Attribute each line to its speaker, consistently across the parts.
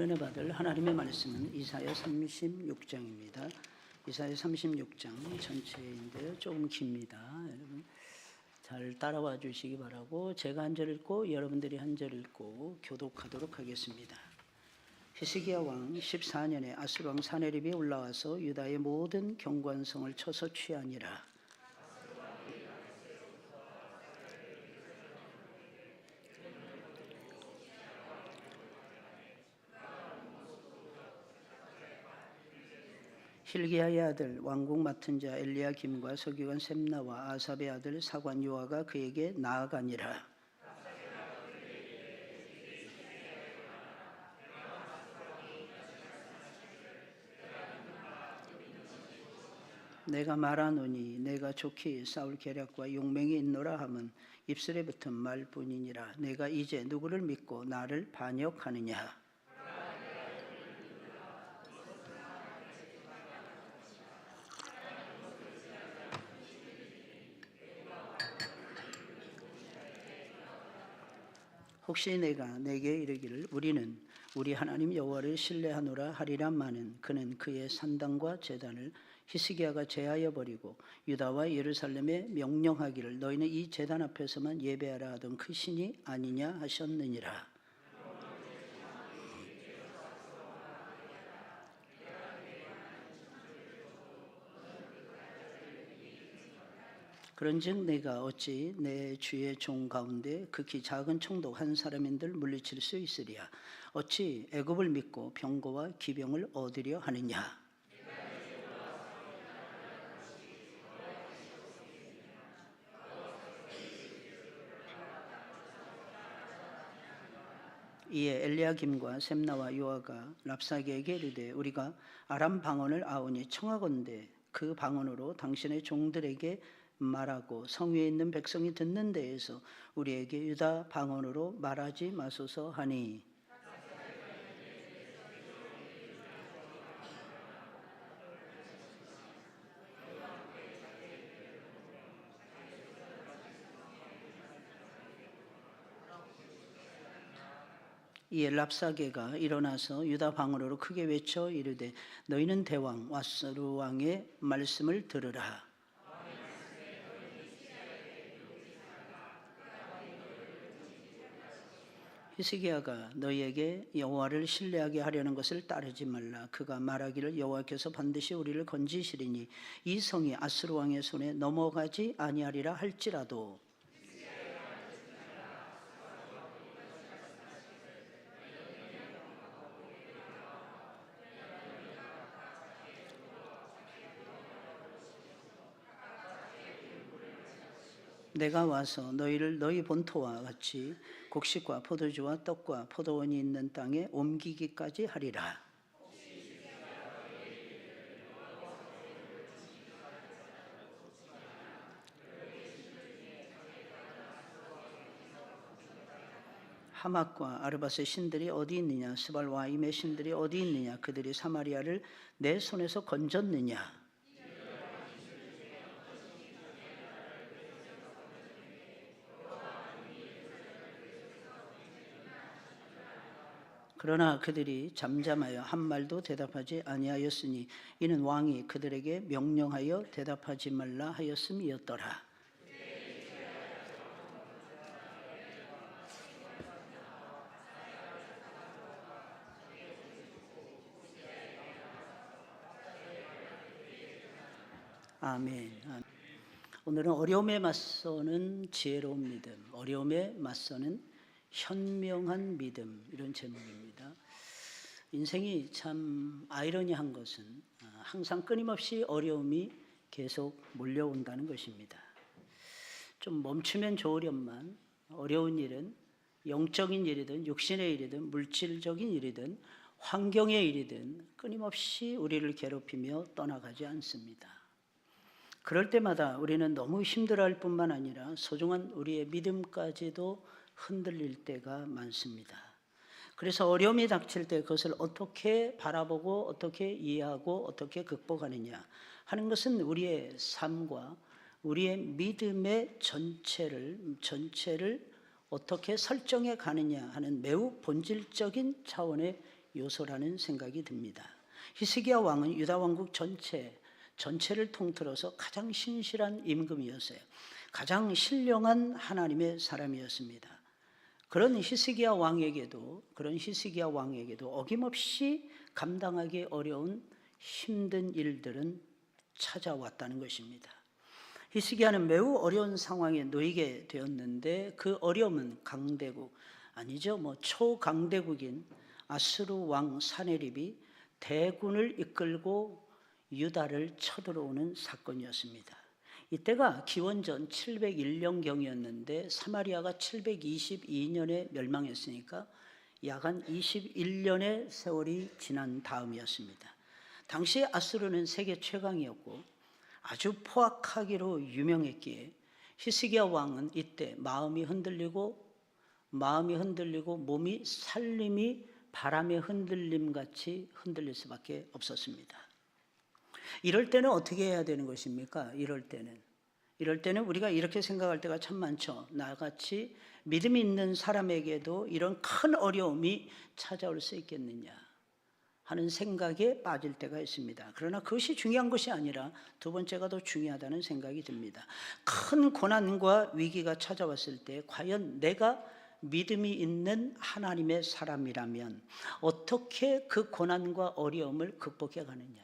Speaker 1: 오늘 받을 하나님의 말씀은 이사야 36장입니다. 이사야 36장 전체인데요. 조금 깁니다. 여러분 잘 따라와 주시기 바라고 제가 한 절 읽고 여러분들이 한 절 읽고 교독하도록 하겠습니다. 히스기야 왕 14년에 아수르 왕 사네립이 올라와서 유다의 모든 경관성을 쳐서 취하니라. hil기야의 아들 왕궁 맡은 자 엘리야김과 서기관 셈나와 아삽의 아들 사관 요아가 그에게 나아가니라. 내가 말하노니 내가 좋게 싸울 계략과 용맹이 있노라 함은 입술에 붙은 말뿐이니라. 내가 이제 누구를 믿고 나를 반역하느냐. 혹시 내가 내게 이르기를 우리는 우리 하나님 여호와를 신뢰하노라 하리라마는 그는 그의 산당과 제단을 히스기야가 제하여 버리고 유다와 예루살렘에 명령하기를 너희는 이 제단 앞에서만 예배하라 하던 그 신이 아니냐 하셨느니라. 그런즉 내가 어찌 내 주의 종 가운데 극히 작은 총독 한 사람인들 물리칠 수 있으랴. 어찌 애굽을 믿고 병거와 기병을 얻으려 하느냐. 이에 엘리야김과 셈나와 요아가 랍사게에게 이르되 우리가 아람 방언을 아오니 청하건대 그 방언으로 당신의 종들에게 말하고 성위에 있는 백성이 듣는 데에서 우리에게 유다 방언으로 말하지 마소서 하니 이에 랍사게가 일어나서 유다 방언으로 크게 외쳐 이르되 너희는 대왕 아수르 왕의 말씀을 들으라. 히스기야가 너희에게 여호와를 신뢰하게 하려는 것을 따르지 말라. 그가 말하기를 여호와께서 반드시 우리를 건지시리니 이 성이 아수르 왕의 손에 넘어가지 아니하리라 할지라도 내가 와서 너희를 너희 본토와 같이 곡식과 포도주와 떡과 포도원이 있는 땅에 옮기기까지 하리라. 하맛과 아르밧의 신들이 어디 있느냐. 스발와임의 신들이 어디 있느냐. 그들이 사마리아를 내 손에서 건졌느냐. 그러나 그들이 잠잠하여 한 말도 대답하지 아니하였으니 이는 왕이 그들에게 명령하여 대답하지 말라 하였음이었더라. 아멘. 오늘은 어려움에 맞서는 지혜로운 믿음, 어려움에 맞서는 현명한 믿음, 이런 제목입니다. 인생이 참 아이러니한 것은 항상 끊임없이 어려움이 계속 몰려온다는 것입니다. 좀 멈추면 좋으련만 어려운 일은 영적인 일이든 육신의 일이든 물질적인 일이든 환경의 일이든 끊임없이 우리를 괴롭히며 떠나가지 않습니다. 그럴 때마다 우리는 너무 힘들어할 뿐만 아니라 소중한 우리의 믿음까지도 흔들릴 때가 많습니다. 그래서 어려움이 닥칠 때 그것을 어떻게 바라보고 어떻게 이해하고 어떻게 극복하느냐 하는 것은 우리의 삶과 우리의 믿음의 전체를 어떻게 설정해 가느냐 하는 매우 본질적인 차원의 요소라는 생각이 듭니다. 히스기야 왕은 유다 왕국 전체를 통틀어서 가장 신실한 임금이었어요. 가장 신령한 하나님의 사람이었습니다. 그런 히스기야 왕에게도 어김없이 감당하기 어려운 힘든 일들은 찾아왔다는 것입니다. 히스기야는 매우 어려운 상황에 놓이게 되었는데 그 어려움은 초강대국인 아수르 왕 사네립이 대군을 이끌고 유다를 쳐들어오는 사건이었습니다. 이때가 기원전 701년경이었는데 사마리아가 722년에 멸망했으니까 약 한 21년의 세월이 지난 다음이었습니다. 당시 아수르는 세계 최강이었고 아주 포악하기로 유명했기에 히스기야 왕은 이때 마음이 흔들리고 몸이 살림이 바람의 흔들림같이 흔들릴 수밖에 없었습니다. 이럴 때는 어떻게 해야 되는 것입니까? 이럴 때는 우리가 이렇게 생각할 때가 참 많죠. 나같이 믿음이 있는 사람에게도 이런 큰 어려움이 찾아올 수 있겠느냐 하는 생각에 빠질 때가 있습니다. 그러나 그것이 중요한 것이 아니라 두 번째가 더 중요하다는 생각이 듭니다. 큰 고난과 위기가 찾아왔을 때 과연 내가 믿음이 있는 하나님의 사람이라면 어떻게 그 고난과 어려움을 극복해 가느냐,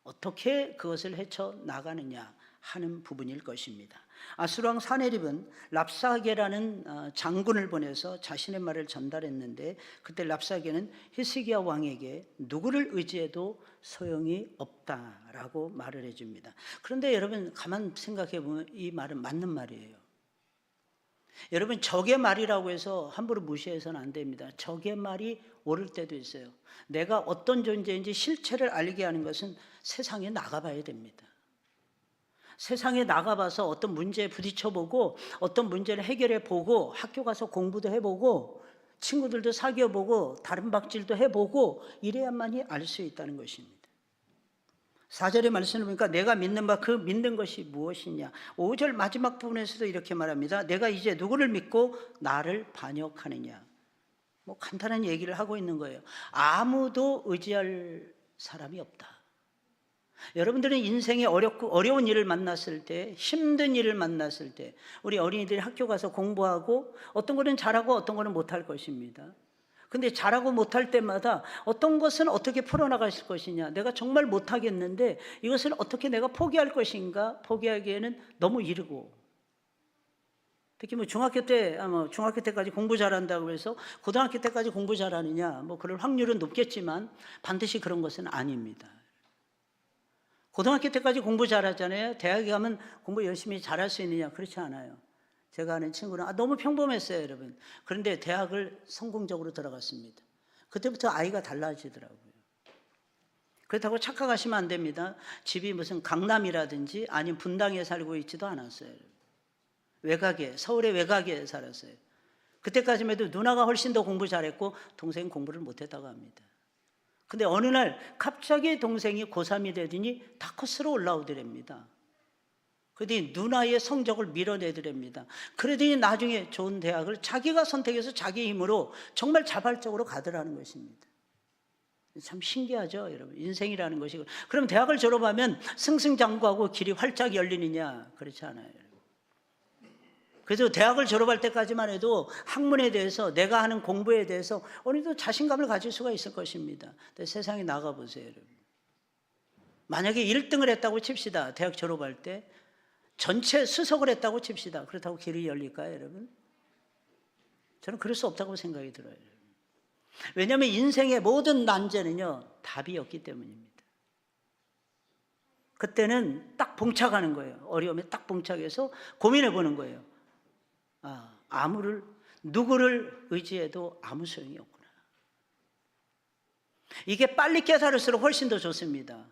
Speaker 1: 어떻게 그것을 헤쳐나가느냐 하는 부분일 것입니다. 아수르 왕 사네립은 랍사게라는 장군을 보내서 자신의 말을 전달했는데 그때 랍사게는 히스기야 왕에게 누구를 의지해도 소용이 없다라고 말을 해줍니다. 그런데 여러분 가만 생각해 보면 이 말은 맞는 말이에요. 여러분 적의 말이라고 해서 함부로 무시해서는 안 됩니다. 적의 말이 옳을 때도 있어요. 내가 어떤 존재인지 실체를 알게 하는 것은 세상에 나가봐야 됩니다. 세상에 나가봐서 어떤 문제에 부딪혀보고 어떤 문제를 해결해보고 학교 가서 공부도 해보고 친구들도 사귀어보고 다른 박질도 해보고 이래야만이 알 수 있다는 것입니다. 4절의 말씀을 보니까 내가 믿는 바 그 믿는 것이 무엇이냐. 5절 마지막 부분에서도 이렇게 말합니다. 내가 이제 누구를 믿고 나를 반역하느냐. 간단한 얘기를 하고 있는 거예요. 아무도 의지할 사람이 없다. 여러분들은 인생에 어려운 일을 만났을 때, 힘든 일을 만났을 때 우리 어린이들이 학교 가서 공부하고 어떤 거는 잘하고 어떤 거는 못할 것입니다. 근데 잘하고 못할 때마다 어떤 것은 어떻게 풀어나갈 것이냐, 내가 정말 못하겠는데 이것을 어떻게 내가 포기할 것인가, 포기하기에는 너무 이르고, 특히 중학교 때까지 공부 잘한다고 해서 고등학교 때까지 공부 잘하느냐, 그럴 확률은 높겠지만 반드시 그런 것은 아닙니다. 고등학교 때까지 공부 잘하잖아요. 대학에 가면 공부 열심히 잘할 수 있느냐? 그렇지 않아요. 제가 아는 친구는 너무 평범했어요, 여러분. 그런데 대학을 성공적으로 들어갔습니다. 그때부터 아이가 달라지더라고요. 그렇다고 착각하시면 안 됩니다. 집이 무슨 강남이라든지 아니면 분당에 살고 있지도 않았어요. 서울의 외곽에 살았어요. 그때까지만 해도 누나가 훨씬 더 공부 잘했고 동생은 공부를 못했다고 합니다. 근데 어느 날 갑자기 동생이 고3이 되더니 다커스로 올라오더랍니다. 그러더니 누나의 성적을 밀어내더랍니다. 그러더니 나중에 좋은 대학을 자기가 선택해서 자기 힘으로 정말 자발적으로 가더라는 것입니다. 참 신기하죠, 여러분. 인생이라는 것이. 그럼 대학을 졸업하면 승승장구하고 길이 활짝 열리느냐? 그렇지 않아요. 그래서 대학을 졸업할 때까지만 해도 학문에 대해서, 내가 하는 공부에 대해서 어느 정도 자신감을 가질 수가 있을 것입니다. 근데 세상에 나가보세요, 여러분. 만약에 1등을 했다고 칩시다. 대학 졸업할 때 전체 수석을 했다고 칩시다. 그렇다고 길이 열릴까요, 여러분? 저는 그럴 수 없다고 생각이 들어요. 왜냐하면 인생의 모든 난제는요, 답이 없기 때문입니다. 그때는 딱 봉착하는 거예요. 어려움에 딱 봉착해서 고민해 보는 거예요. 누구를 의지해도 아무 소용이 없구나. 이게 빨리 깨달을수록 훨씬 더 좋습니다.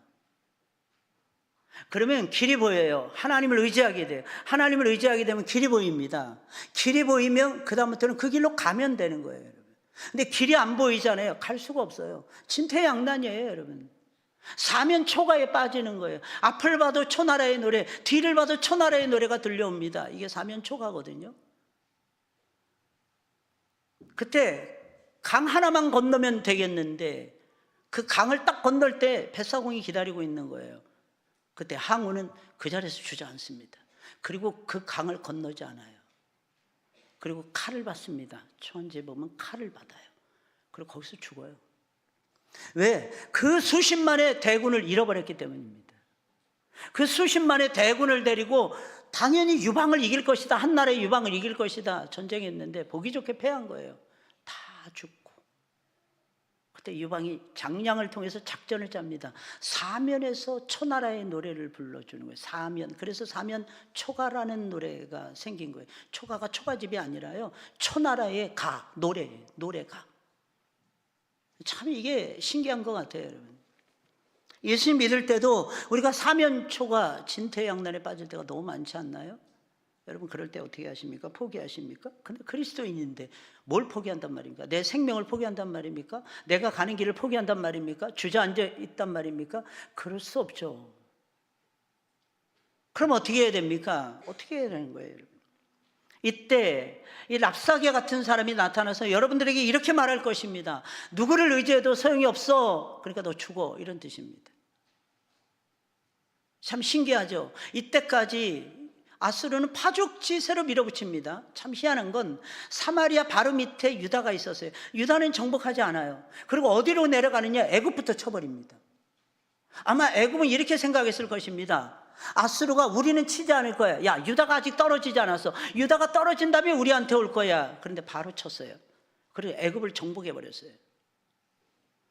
Speaker 1: 그러면 길이 보여요. 하나님을 의지하게 돼요. 하나님을 의지하게 되면 길이 보입니다. 길이 보이면 그다음부터는 그 길로 가면 되는 거예요, 여러분. 근데 길이 안 보이잖아요. 갈 수가 없어요. 진퇴양난이에요, 여러분. 사면초가에 빠지는 거예요. 앞을 봐도 초나라의 노래, 뒤를 봐도 초나라의 노래가 들려옵니다. 이게 사면초가거든요. 그때 강 하나만 건너면 되겠는데 그 강을 딱 건널 때 뱃사공이 기다리고 있는 거예요. 그때 항우는 그 자리에서 주저앉습니다. 그리고 그 강을 건너지 않아요. 그리고 칼을 받습니다. 초원지에 보면 칼을 받아요. 그리고 거기서 죽어요. 왜? 그 수십만의 대군을 잃어버렸기 때문입니다. 그 수십만의 대군을 데리고 당연히 유방을 이길 것이다, 한 나라의 유방을 이길 것이다 전쟁했는데 보기 좋게 패한 거예요. 다 죽고. 그때 유방이 장량을 통해서 작전을 짭니다. 사면에서 초나라의 노래를 불러주는 거예요. 사면. 그래서 사면 초가라는 노래가 생긴 거예요. 초가가 초가집이 아니라요, 초나라의 가, 노래가. 참 이게 신기한 것 같아요, 여러분. 예수님 믿을 때도 우리가 사면초가 진퇴양난에 빠질 때가 너무 많지 않나요? 여러분 그럴 때 어떻게 하십니까? 포기하십니까? 근데 그리스도인인데 뭘 포기한단 말입니까? 내 생명을 포기한단 말입니까? 내가 가는 길을 포기한단 말입니까? 주저앉아 있단 말입니까? 그럴 수 없죠. 그럼 어떻게 해야 됩니까? 어떻게 해야 되는 거예요, 여러분? 이때 이 랍사게 같은 사람이 나타나서 여러분들에게 이렇게 말할 것입니다. 누구를 의지해도 소용이 없어. 그러니까 너 죽어. 이런 뜻입니다. 참 신기하죠. 이때까지 아수르는 파죽지세로 밀어붙입니다. 참 희한한 건 사마리아 바로 밑에 유다가 있었어요. 유다는 정복하지 않아요. 그리고 어디로 내려가느냐? 애굽부터 쳐버립니다. 아마 애굽은 이렇게 생각했을 것입니다. 아수르가 우리는 치지 않을 거야. 야, 유다가 아직 떨어지지 않았어. 유다가 떨어진다면 우리한테 올 거야. 그런데 바로 쳤어요. 그리고 애굽을 정복해버렸어요.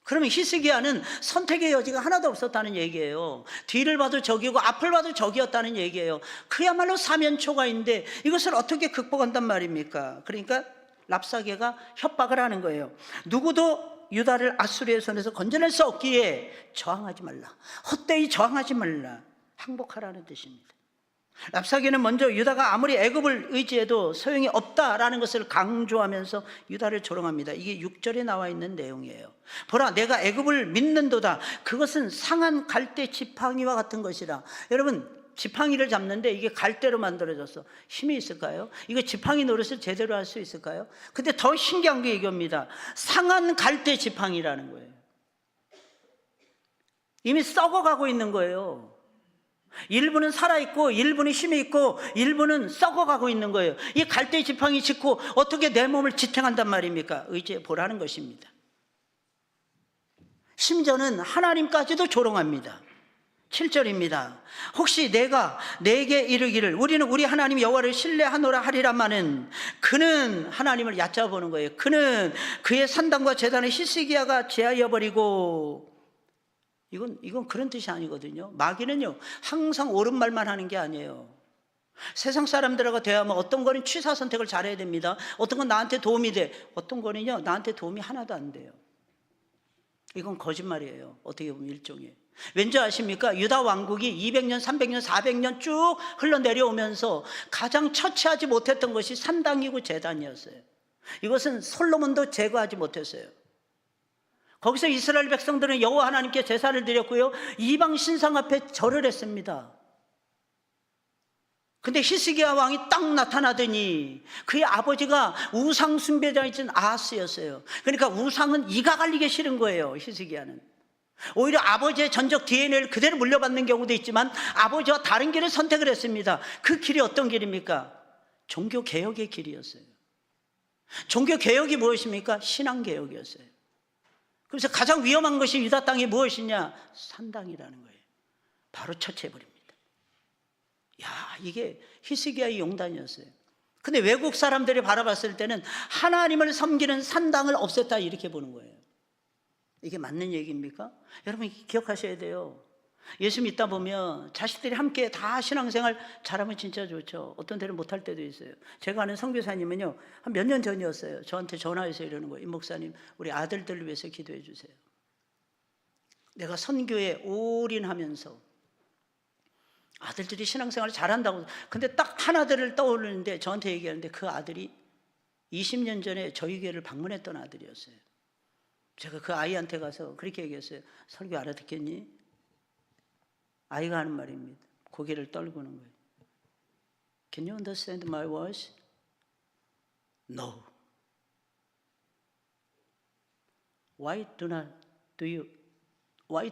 Speaker 1: 그러면 히스기야는 선택의 여지가 하나도 없었다는 얘기예요. 뒤를 봐도 적이고 앞을 봐도 적이었다는 얘기예요. 그야말로 사면초가인데 이것을 어떻게 극복한단 말입니까? 그러니까 랍사게가 협박을 하는 거예요. 누구도 유다를 아수르의 손에서 건져낼 수 없기에 저항하지 말라. 헛되이 저항하지 말라. 항복하라는 뜻입니다. 랍사게는 먼저 유다가 아무리 애굽을 의지해도 소용이 없다라는 것을 강조하면서 유다를 조롱합니다. 이게 6절에 나와 있는 내용이에요. 보라, 내가 애굽을 믿는도다. 그것은 상한 갈대 지팡이와 같은 것이라. 여러분, 지팡이를 잡는데 이게 갈대로 만들어졌어. 힘이 있을까요? 이거 지팡이 노릇을 제대로 할 수 있을까요? 근데 더 신기한 게 이겁니다. 상한 갈대 지팡이라는 거예요. 이미 썩어가고 있는 거예요. 일부는 살아있고 일부는 힘이 있고 일부는 썩어가고 있는 거예요. 이 갈대 지팡이 짚고 어떻게 내 몸을 지탱한단 말입니까? 의지해 보라는 것입니다. 심지어는 하나님까지도 조롱합니다. 7절입니다. 혹시 내가 내게 이르기를 우리는 우리 하나님 여호와를 신뢰하노라 하리라마는, 그는 하나님을 얕잡아보는 거예요. 그는 그의 산당과 제단을 히스기야가 제하여버리고, 이건 그런 뜻이 아니거든요. 마귀는요 항상 옳은 말만 하는 게 아니에요. 세상 사람들하고 대화하면 어떤 거는 취사 선택을 잘해야 됩니다. 어떤 건 나한테 도움이 돼. 어떤 거는요 나한테 도움이 하나도 안 돼요. 이건 거짓말이에요. 어떻게 보면 일종의. 왠지 아십니까? 유다 왕국이 200년, 300년, 400년 쭉 흘러내려오면서 가장 처치하지 못했던 것이 산당이고 제단이었어요. 이것은 솔로몬도 제거하지 못했어요. 거기서 이스라엘 백성들은 여호와 하나님께 제사를 드렸고요, 이방 신상 앞에 절을 했습니다. 근데 히스기야 왕이 딱 나타나더니 그의 아버지가 우상 숭배자이신 아하스였어요. 그러니까 우상은 이가 갈리기 싫은 거예요. 히스기야는 오히려 아버지의 전적 DNA를 그대로 물려받는 경우도 있지만 아버지와 다른 길을 선택을 했습니다. 그 길이 어떤 길입니까? 종교개혁의 길이었어요. 종교개혁이 무엇입니까? 신앙개혁이었어요. 그래서 가장 위험한 것이 유다 땅이 무엇이냐? 산당이라는 거예요. 바로 처치해버립니다. 야, 이게 히스기야의 용단이었어요. 근데 외국 사람들이 바라봤을 때는 하나님을 섬기는 산당을 없앴다 이렇게 보는 거예요. 이게 맞는 얘기입니까? 여러분 기억하셔야 돼요. 예수 믿다 보면 자식들이 함께 다 신앙생활 잘하면 진짜 좋죠. 어떤 때는 못할 때도 있어요. 제가 아는 선교사님은요, 한 몇 년 전이었어요. 저한테 전화해서 이러는 거예요. 임 목사님, 우리 아들들을 위해서 기도해 주세요. 내가 선교에 올인하면서 아들들이 신앙생활을 잘한다고. 근데 딱 하나들을 떠오르는데 저한테 얘기하는데 그 아들이 20년 전에 저희 교회를 방문했던 아들이었어요. 제가 그 아이한테 가서 그렇게 얘기했어요. 설교 알아듣겠니? 아이가 하는 말입니다. 고개를 떨구는 거예요. Can you understand my words? No. Why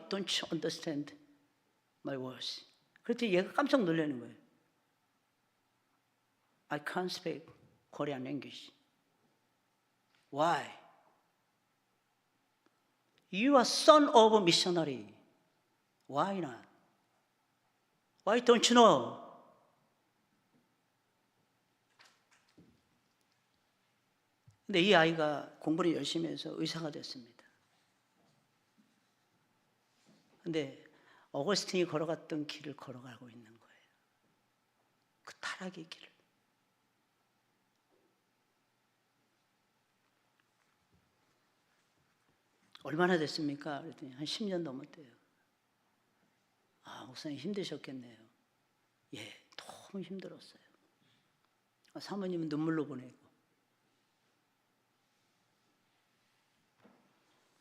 Speaker 1: don't you understand my words? 그랬더니 얘가 깜짝 놀라는 거예요. I can't speak Korean language. Why? You are son of a missionary. Why not? Why don't you know? 근데 이 아이가 공부를 열심히 해서 의사가 됐습니다. 근데 어거스틴이 걸어갔던 길을 걸어가고 있는 거예요. 그 타락의 길을. 얼마나 됐습니까? 그랬더니 한 10년 넘었대요. 아, 목사님 힘드셨겠네요. 예, 너무 힘들었어요. 사모님은 눈물로 보내고.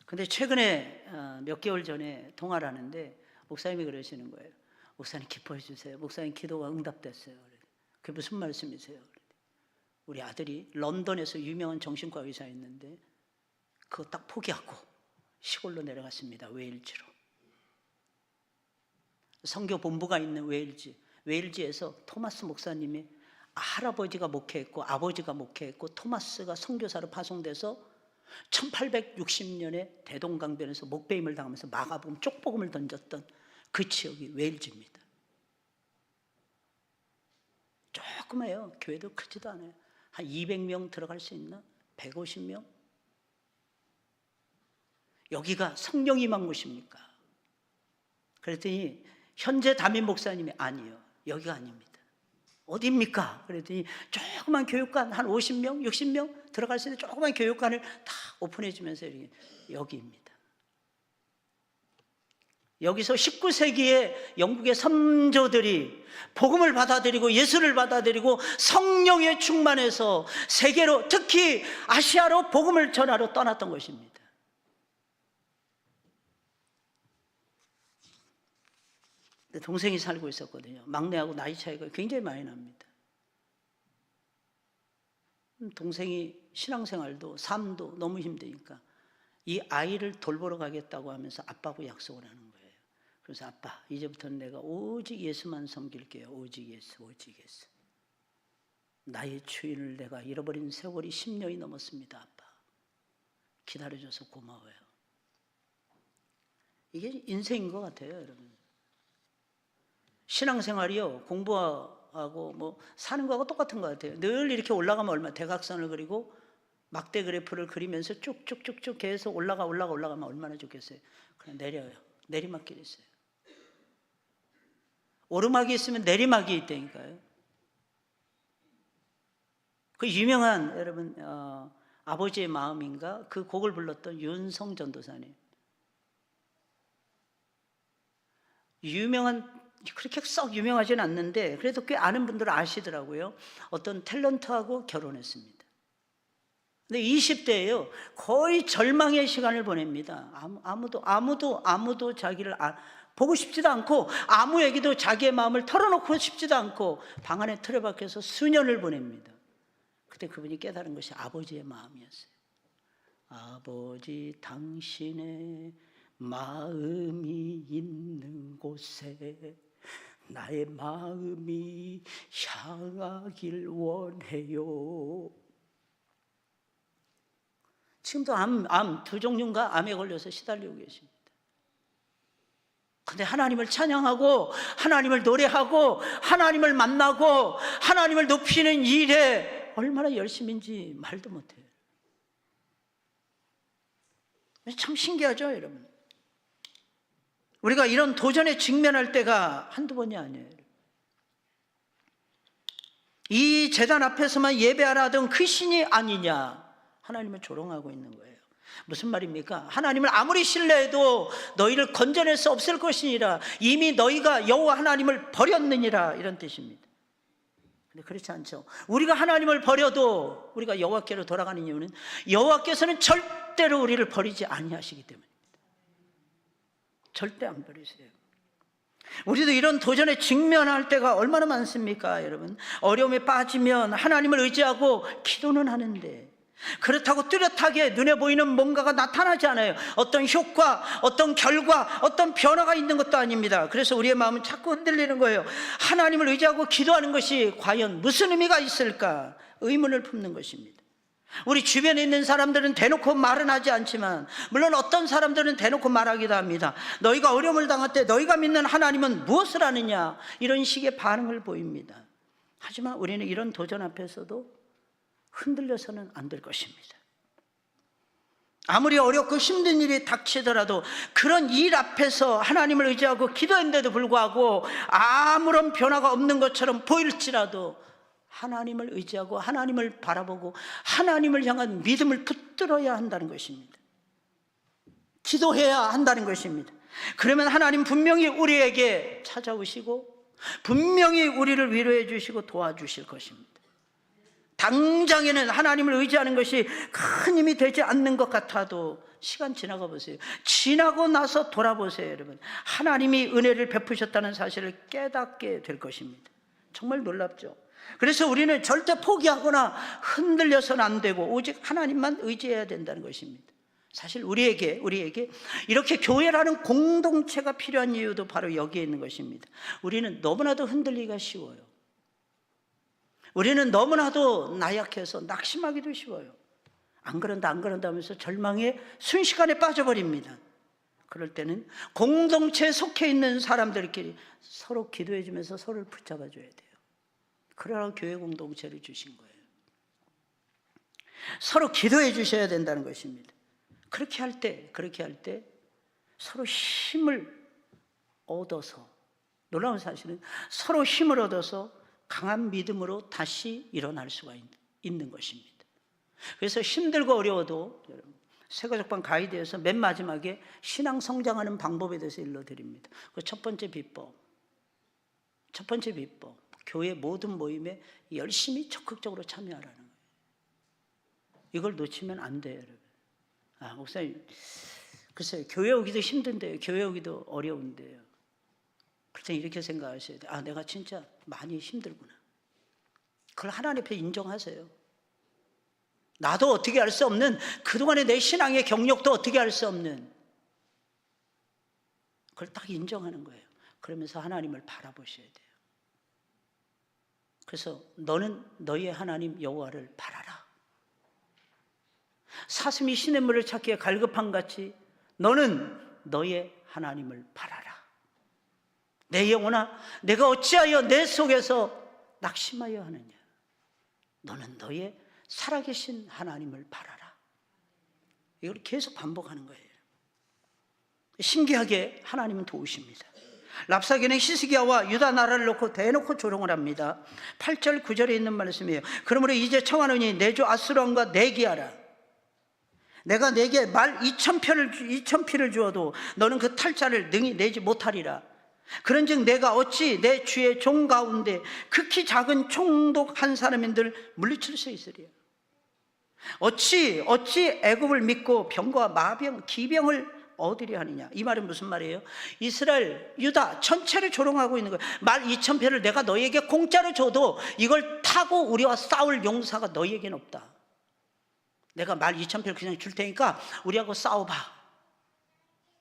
Speaker 1: 근데 최근에 몇 개월 전에 통화를 하는데 목사님이 그러시는 거예요. 목사님 기뻐해 주세요. 목사님 기도가 응답됐어요. 그게 무슨 말씀이세요? 우리 아들이 런던에서 유명한 정신과 의사였는데 그거 딱 포기하고 시골로 내려갔습니다. 웨일즈로. 선교 본부가 있는 웨일즈에서 토마스 목사님이 할아버지가 목회했고 아버지가 목회했고 토마스가 선교사로 파송돼서 1860년에 대동강변에서 목배임을 당하면서 마가복음 쪽복음을 던졌던 그 지역이 웨일즈입니다. 조그매요. 교회도 크지도 않아요. 한 200명 들어갈 수 있나? 150명? 여기가 성령 임한곳입니까? 그랬더니 현재 담임 목사님이 아니요, 여기가 아닙니다. 어디입니까? 그랬더니 조그만 교육관 한 50명, 60명 들어갈 수 있는 조그만 교육관을 다 오픈해 주면서 여기입니다. 여기서 19세기에 영국의 선조들이 복음을 받아들이고 예수를 받아들이고 성령에 충만해서 세계로, 특히 아시아로 복음을 전하러 떠났던 것입니다. 동생이 살고 있었거든요. 막내하고 나이 차이가 굉장히 많이 납니다. 동생이 신앙생활도 삶도 너무 힘드니까 이 아이를 돌보러 가겠다고 하면서 아빠하고 약속을 하는 거예요. 그래서 아빠, 이제부터는 내가 오직 예수만 섬길게요. 오직 예수, 오직 예수. 나의 주인을 내가 잃어버린 세월이 10년이 넘었습니다. 아빠, 기다려줘서 고마워요. 이게 인생인 것 같아요, 여러분. 신앙생활이요, 공부하고 뭐 사는 거하고 똑같은 것 같아요. 늘 이렇게 올라가면 얼마, 대각선을 그리고 막대 그래프를 그리면서 쭉쭉쭉쭉 계속 올라가면 얼마나 좋겠어요. 그냥 내려요. 내리막길이 있어요. 오르막이 있으면 내리막이 있다니까요. 그 유명한, 여러분, 아버지의 마음인가 그 곡을 불렀던 윤성 전도사님, 유명한, 그렇게 썩 유명하진 않는데 그래도 꽤 아는 분들은 아시더라고요. 어떤 탤런트하고 결혼했습니다. 근데 20대예요. 거의 절망의 시간을 보냅니다. 아무도 자기를 보고 싶지도 않고 아무에게도 자기의 마음을 털어놓고 싶지도 않고 방 안에 틀에 박혀서 수년을 보냅니다. 그때 그분이 깨달은 것이 아버지의 마음이었어요. 아버지, 당신의 마음이 있는 곳에 나의 마음이 향하길 원해요. 지금도 암 두 종류인가 암에 걸려서 시달리고 계십니다. 근데 하나님을 찬양하고 하나님을 노래하고 하나님을 만나고 하나님을 높이는 일에 얼마나 열심인지 말도 못해요. 참 신기하죠, 여러분. 우리가 이런 도전에 직면할 때가 한두 번이 아니에요. 이 제단 앞에서만 예배하라 하던 그 신이 아니냐, 하나님을 조롱하고 있는 거예요. 무슨 말입니까? 하나님을 아무리 신뢰해도 너희를 건져낼 수 없을 것이니라. 이미 너희가 여호와 하나님을 버렸느니라, 이런 뜻입니다. 근데 그렇지 않죠. 우리가 하나님을 버려도 우리가 여호와께로 돌아가는 이유는 여호와께서는 절대로 우리를 버리지 아니하시기 때문입니다. 절대 안 버리세요. 우리도 이런 도전에 직면할 때가 얼마나 많습니까, 여러분? 어려움에 빠지면 하나님을 의지하고 기도는 하는데 그렇다고 뚜렷하게 눈에 보이는 뭔가가 나타나지 않아요. 어떤 효과, 어떤 결과, 어떤 변화가 있는 것도 아닙니다. 그래서 우리의 마음은 자꾸 흔들리는 거예요. 하나님을 의지하고 기도하는 것이 과연 무슨 의미가 있을까? 의문을 품는 것입니다. 우리 주변에 있는 사람들은 대놓고 말은 하지 않지만, 물론 어떤 사람들은 대놓고 말하기도 합니다. 너희가 어려움을 당할 때 너희가 믿는 하나님은 무엇을 하느냐, 이런 식의 반응을 보입니다. 하지만 우리는 이런 도전 앞에서도 흔들려서는 안 될 것입니다. 아무리 어렵고 힘든 일이 닥치더라도 그런 일 앞에서 하나님을 의지하고 기도했는데도 불구하고 아무런 변화가 없는 것처럼 보일지라도 하나님을 의지하고 하나님을 바라보고 하나님을 향한 믿음을 붙들어야 한다는 것입니다. 기도해야 한다는 것입니다. 그러면 하나님 분명히 우리에게 찾아오시고 분명히 우리를 위로해 주시고 도와주실 것입니다. 당장에는 하나님을 의지하는 것이 큰 힘이 되지 않는 것 같아도 시간 지나가 보세요. 지나고 나서 돌아보세요, 여러분. 하나님이 은혜를 베푸셨다는 사실을 깨닫게 될 것입니다. 정말 놀랍죠? 그래서 우리는 절대 포기하거나 흔들려서는 안 되고 오직 하나님만 의지해야 된다는 것입니다. 사실 우리에게 이렇게 교회라는 공동체가 필요한 이유도 바로 여기에 있는 것입니다. 우리는 너무나도 흔들리기가 쉬워요. 우리는 너무나도 나약해서 낙심하기도 쉬워요. 안 그런다 하면서 절망에 순식간에 빠져버립니다. 그럴 때는 공동체에 속해 있는 사람들끼리 서로 기도해주면서 서로를 붙잡아줘야 돼요. 그러라고 교회 공동체를 주신 거예요. 서로 기도해 주셔야 된다는 것입니다. 그렇게 할 때 서로 힘을 얻어서, 놀라운 사실은 서로 힘을 얻어서 강한 믿음으로 다시 일어날 수가 있는 것입니다. 그래서 힘들고 어려워도 세가족방 가이드에서 맨 마지막에 신앙 성장하는 방법에 대해서 일러드립니다. 그 첫 번째 비법, 교회 모든 모임에 열심히 적극적으로 참여하라는 거예요. 이걸 놓치면 안 돼요, 여러분. 목사님, 글쎄요, 교회 오기도 힘든데요, 교회 오기도 어려운데요. 그때 이렇게 생각하셔야 돼요. 내가 진짜 많이 힘들구나. 그걸 하나님 앞에 인정하세요. 나도 어떻게 할 수 없는, 그동안의 내 신앙의 경력도 어떻게 할 수 없는, 그걸 딱 인정하는 거예요. 그러면서 하나님을 바라보셔야 돼요. 그래서 너는 너희의 하나님 여호와를 바라라. 사슴이 시냇물을 찾기에 갈급한 같이 너는 너의 하나님을 바라라. 내 영혼아, 내가 어찌하여 내 속에서 낙심하여 하느냐. 너는 너의 살아계신 하나님을 바라라. 이걸 계속 반복하는 거예요. 신기하게 하나님은 도우십니다. 랍사게는 히스기야와 유다 나라를 놓고 대놓고 조롱을 합니다. 8절 9절에 있는 말씀이에요. 그러므로 이제 청하노니 내 주 아수르왕과 내기하라. 내가 내게 말 2,000피를 주어도 너는 그 탈자를 능히 내지 못하리라. 그런즉 내가 어찌 내 주의 종 가운데 극히 작은 총독 한 사람인들 물리칠 수 있으리요. 어찌 애굽을 믿고 병과 마병 기병을 얻으려 하느냐. 이 말은 무슨 말이에요? 이스라엘 유다 전체를 조롱하고 있는 거예요. 말 2,000표를 내가 너희에게 공짜로 줘도 이걸 타고 우리와 싸울 용사가 너희에게는 없다. 내가 말 2,000표를 그냥 줄 테니까 우리하고 싸워봐.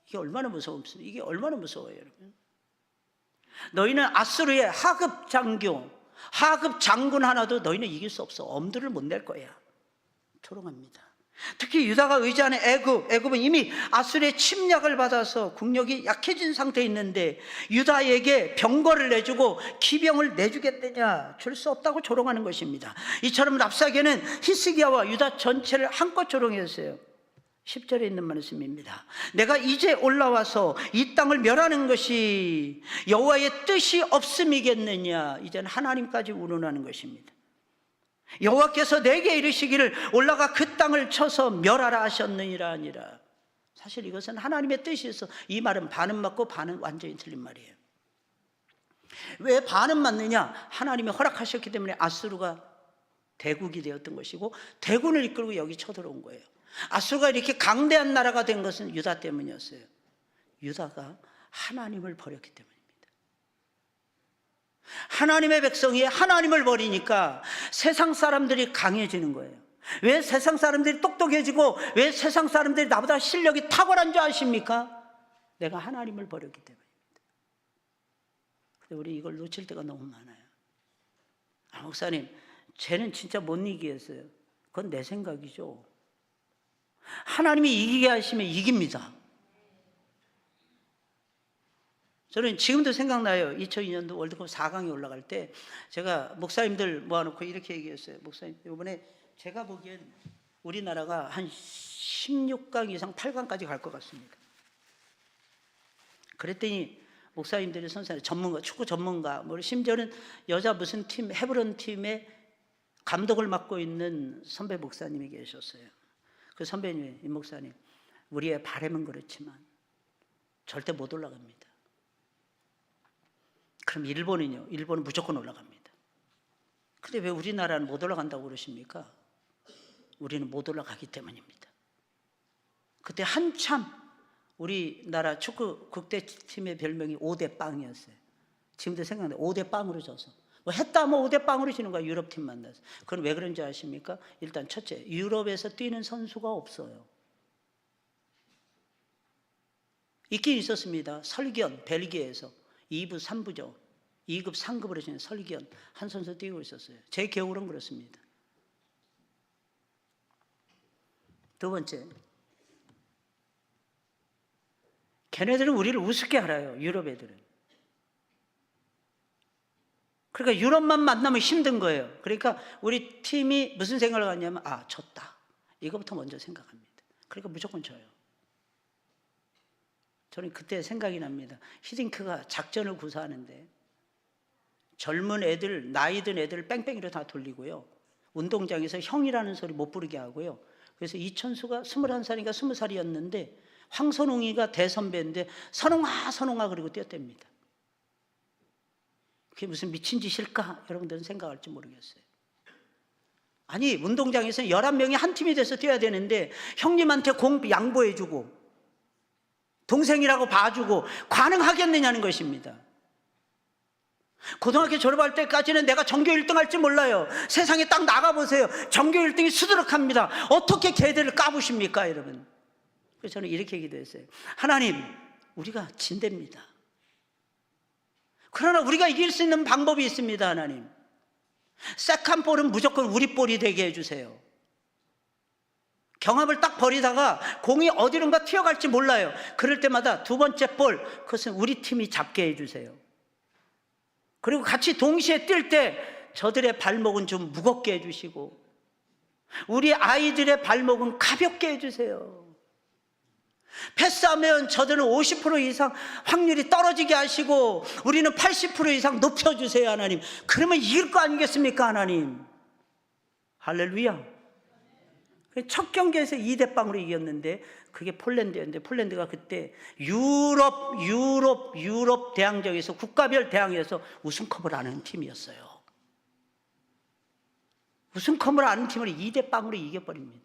Speaker 1: 이게 얼마나 무서웠습니까? 이게 얼마나 무서워요, 여러분. 너희는 아수르의 하급 장군 하나도 너희는 이길 수 없어. 엄두를 못 낼 거야. 조롱합니다. 특히 유다가 의지하는 애굽은 이미 아수르의 침략을 받아서 국력이 약해진 상태에 있는데 유다에게 병거를 내주고 기병을 내주겠느냐, 줄 수 없다고 조롱하는 것입니다. 이처럼 랍사게는 히스기야와 유다 전체를 한껏 조롱했어요. 10절에 있는 말씀입니다. 내가 이제 올라와서 이 땅을 멸하는 것이 여호와의 뜻이 없음이겠느냐. 이제는 하나님까지 운운하는 것입니다. 여호와께서 내게 이르시기를 올라가 그 땅을 쳐서 멸하라 하셨느니라 아니라. 사실 이것은 하나님의 뜻이 있어. 이 말은 반은 맞고 반은 완전히 틀린 말이에요. 왜 반은 맞느냐? 하나님이 허락하셨기 때문에 아수르가 대국이 되었던 것이고 대군을 이끌고 여기 쳐들어온 거예요. 아수르가 이렇게 강대한 나라가 된 것은 유다 때문이었어요. 유다가 하나님을 버렸기 때문입니다. 하나님의 백성이 하나님을 버리니까 세상 사람들이 강해지는 거예요. 왜 세상 사람들이 똑똑해지고 왜 세상 사람들이 나보다 실력이 탁월한 줄 아십니까? 내가 하나님을 버렸기 때문입니다. 근데 우리 이걸 놓칠 때가 너무 많아요. 목사님, 쟤는 진짜 못 이기겠어요. 그건 내 생각이죠. 하나님이 이기게 하시면 이깁니다. 저는 지금도 생각나요. 2002년도 월드컵 4강에 올라갈 때 제가 목사님들 모아놓고 이렇게 얘기했어요. 목사님, 이번에 제가 보기엔 우리나라가 한 16강 이상 8강까지 갈 것 같습니다. 그랬더니 목사님들이 선생님, 전문가, 축구 전문가, 뭐 심지어는 여자 무슨 팀, 헤브론 팀의 감독을 맡고 있는 선배 목사님이 계셨어요. 그 선배님이, 이 목사님, 우리의 바람은 그렇지만 절대 못 올라갑니다. 그럼 일본은요? 일본은 무조건 올라갑니다. 근데 왜 우리나라는 못 올라간다고 그러십니까? 우리는 못 올라가기 때문입니다. 그때 한참 우리나라 축구 국대팀의 별명이 5대 빵이었어요. 지금도 생각나요. 5대 빵으로 져서. 뭐 했다 뭐 5대 빵으로 지는 거야. 유럽팀 만나서. 그건 왜 그런지 아십니까? 일단 첫째, 유럽에서 뛰는 선수가 없어요. 있긴 있었습니다. 설기현, 벨기에에서 2부, 3부죠. 2급, 3급으로 지는 설기현 한 선수 뛰고 있었어요. 제 기억으로는 그렇습니다. 두 번째, 걔네들은 우리를 우습게 알아요. 유럽 애들은. 그러니까 유럽만 만나면 힘든 거예요. 그러니까 우리 팀이 무슨 생각을 하냐면, 아, 졌다. 이거부터 먼저 생각합니다. 그러니까 무조건 져요. 저는 그때 생각이 납니다. 히딩크가 작전을 구사하는데 젊은 애들, 나이 든 애들 뺑뺑이로 다 돌리고요. 운동장에서 형이라는 소리 못 부르게 하고요. 그래서 이천수가 21살인가 20살이었는데 황선홍이가 대선배인데 선홍아 선홍아 그리고 뛰었답니다. 그게 무슨 미친 짓일까? 여러분들은 생각할지 모르겠어요. 아니, 운동장에서 11명이 한 팀이 돼서 뛰어야 되는데 형님한테 공 양보해주고 동생이라고 봐주고 가능하겠느냐는 것입니다. 고등학교 졸업할 때까지는 내가 전교 1등 할지 몰라요. 세상에 딱 나가보세요. 전교 1등이 수두룩합니다. 어떻게 걔들을 까부십니까, 여러분? 그래서 저는 이렇게 기도했어요. 하나님, 우리가 진대입니다. 그러나 우리가 이길 수 있는 방법이 있습니다. 하나님, 세컨 볼은 무조건 우리 볼이 되게 해주세요. 경합을 딱 버리다가 공이 어디론가 튀어갈지 몰라요. 그럴 때마다 두 번째 볼, 그것은 우리 팀이 잡게 해주세요. 그리고 같이 동시에 뛸 때 저들의 발목은 좀 무겁게 해주시고 우리 아이들의 발목은 가볍게 해주세요. 패스하면 저들은 50% 이상 확률이 떨어지게 하시고 우리는 80% 이상 높여주세요. 하나님, 그러면 이길 거 아니겠습니까? 하나님, 할렐루야. 첫 경기에서 2대 0으로 이겼는데 그게 폴란드였는데 폴란드가 그때 유럽 대항전에서 국가별 대항에서 우승컵을 아는 팀이었어요. 우승컵을 아는 팀을 2대 0으로 이겨버립니다.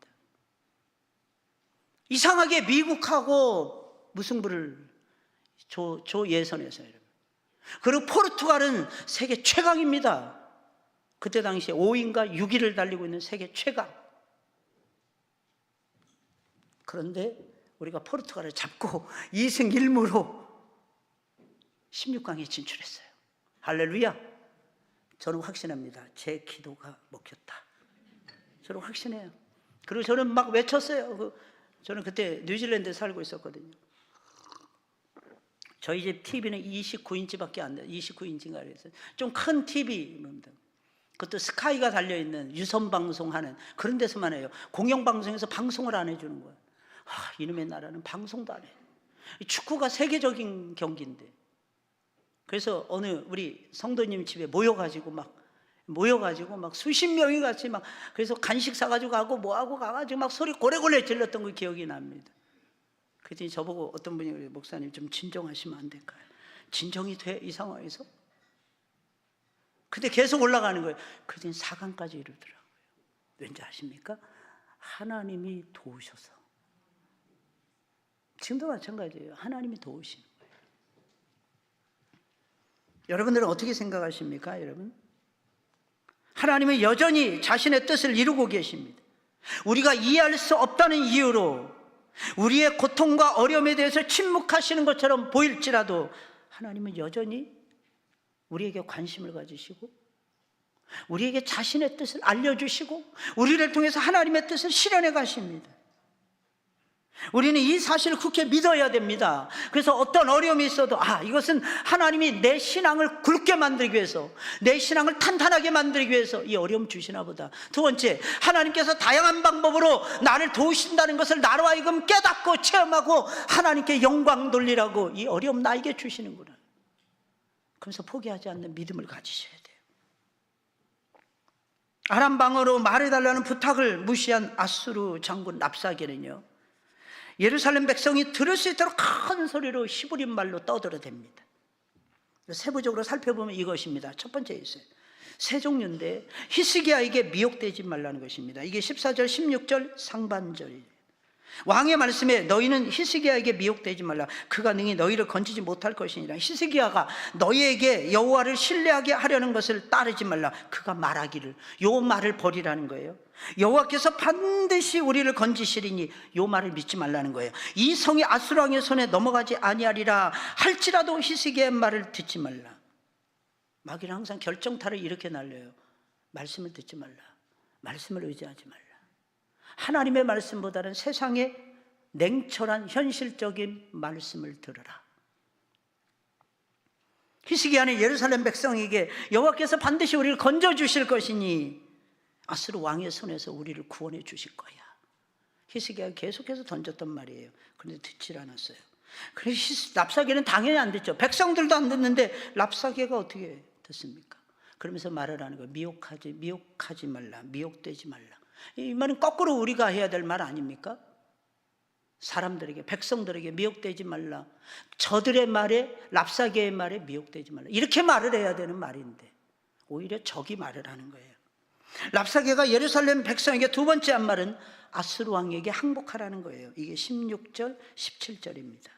Speaker 1: 이상하게 미국하고 무승부를 조 예선에서. 그리고 포르투갈은 세계 최강입니다. 그때 당시에 5위인가 6위를 달리고 있는 세계 최강. 그런데 우리가 포르투갈을 잡고 2승 1무로 16강에 진출했어요. 할렐루야. 저는 확신합니다. 제 기도가 먹혔다. 저는 확신해요. 그리고 저는 막 외쳤어요. 저는 그때 뉴질랜드에 살고 있었거든요. 저희 집 TV는 29인치밖에 안 돼요. 29인치인가 그랬어요. 좀 큰 TV입니다. 그것도 스카이가 달려있는 유선 방송하는 그런 데서만 해요. 공영방송에서 방송을 안 해주는 거예요. 이놈의 나라는 방송도 안 해. 축구가 세계적인 경기인데. 그래서 어느 우리 성도님 집에 모여가지고 막 수십 명이 같이 막 그래서 간식 사가지고 가고 뭐하고 가가지고 막 소리 고래고래 질렀던 거 기억이 납니다. 그랬더니 저보고 어떤 분이 목사님 좀 진정하시면 안 될까요? 진정이 돼? 이 상황에서? 근데 계속 올라가는 거예요. 그랬더니 4강까지 이르더라고요. 왠지 아십니까? 하나님이 도우셔서. 지금도 마찬가지예요. 하나님이 도우시는 거예요. 여러분들은 어떻게 생각하십니까, 여러분? 하나님은 여전히 자신의 뜻을 이루고 계십니다. 우리가 이해할 수 없다는 이유로 우리의 고통과 어려움에 대해서 침묵하시는 것처럼 보일지라도 하나님은 여전히 우리에게 관심을 가지시고 우리에게 자신의 뜻을 알려주시고 우리를 통해서 하나님의 뜻을 실현해 가십니다. 우리는 이 사실을 굳게 믿어야 됩니다. 그래서 어떤 어려움이 있어도 이것은 하나님이 내 신앙을 굳게 만들기 위해서, 내 신앙을 탄탄하게 만들기 위해서 이 어려움 주시나 보다. 두 번째, 하나님께서 다양한 방법으로 나를 도우신다는 것을 나로 하여금 깨닫고 체험하고 하나님께 영광 돌리라고 이 어려움 나에게 주시는구나. 그러면서 포기하지 않는 믿음을 가지셔야 돼요. 아람 방어로 말해달라는 부탁을 무시한 아수르 장군 랍사게는요, 예루살렘 백성이 들을 수 있도록 큰 소리로 히브리 말로 떠들어댑니다. 세부적으로 살펴보면 이것입니다. 첫 번째 있어요. 세 종류인데 히스기야에게 미혹되지 말라는 것입니다. 이게 14절 16절 상반절이에요. 왕의 말씀에 너희는 히스기야에게 미혹되지 말라. 그가 능히 너희를 건지지 못할 것이니라. 히스기야가 너희에게 여호와를 신뢰하게 하려는 것을 따르지 말라. 그가 말하기를, 요 말을 버리라는 거예요. 여호와께서 반드시 우리를 건지시리니 요 말을 믿지 말라는 거예요. 이 성이 아수르 왕의 손에 넘어가지 아니하리라 할지라도 히스기야의 말을 듣지 말라. 마귀는 항상 결정타를 이렇게 날려요. 말씀을 듣지 말라, 말씀을 의지하지 말라. 하나님의 말씀보다는 세상의 냉철한 현실적인 말씀을 들으라. 히스기야는 예루살렘 백성에게 여호와께서 반드시 우리를 건져주실 것이니 아수르 왕의 손에서 우리를 구원해 주실 거야. 히스기야가 계속해서 던졌던 말이에요. 그런데 듣질 않았어요. 그래서 랍사게는 당연히 안 듣죠. 백성들도 안 듣는데 랍사게가 어떻게 듣습니까? 그러면서 말을 하는 거예요. 미혹하지 말라, 미혹되지 말라. 이 말은 거꾸로 우리가 해야 될 말 아닙니까? 사람들에게, 백성들에게 미혹되지 말라. 저들의 말에, 랍사게의 말에 미혹되지 말라. 이렇게 말을 해야 되는 말인데 오히려 적이 말을 하는 거예요. 랍사게가 예루살렘 백성에게 두 번째 한 말은 아수르 왕에게 항복하라는 거예요. 이게 16절 17절입니다.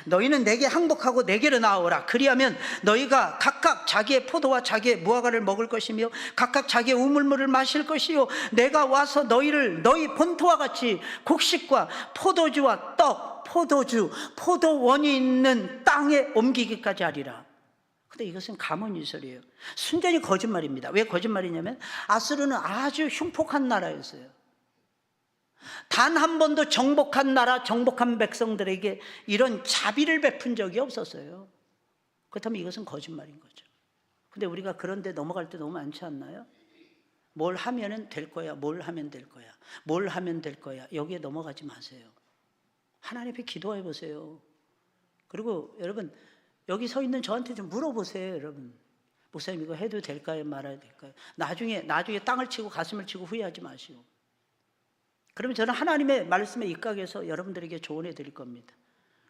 Speaker 1: 너희는 내게 항복하고 내게로 나오라. 그리하면 너희가 각각 자기의 포도와 자기의 무화과를 먹을 것이며 각각 자기의 우물물을 마실 것이요 내가 와서 너희를 너희 본토와 같이 곡식과 포도주와 떡, 포도주, 포도원이 있는 땅에 옮기기까지 하리라. 근데 이것은 가문이설이에요. 순전히 거짓말입니다. 왜 거짓말이냐면 아수르는 아주 흉폭한 나라였어요. 단 한 번도 정복한 나라, 정복한 백성들에게 이런 자비를 베푼 적이 없었어요. 그렇다면 이것은 거짓말인 거죠. 근데 우리가 그런 데 넘어갈 때 너무 많지 않나요? 뭘 하면 될 거야, 뭘 하면 될 거야, 뭘 하면 될 거야. 여기에 넘어가지 마세요. 하나님 앞에 기도해 보세요. 그리고 여러분 여기 서 있는 저한테 좀 물어보세요. 여러분, 목사님 이거 해도 될까요, 말아야 될까요? 나중에 땅을 치고 가슴을 치고 후회하지 마시고. 그러면 저는 하나님의 말씀에 입각해서 여러분들에게 조언해 드릴 겁니다.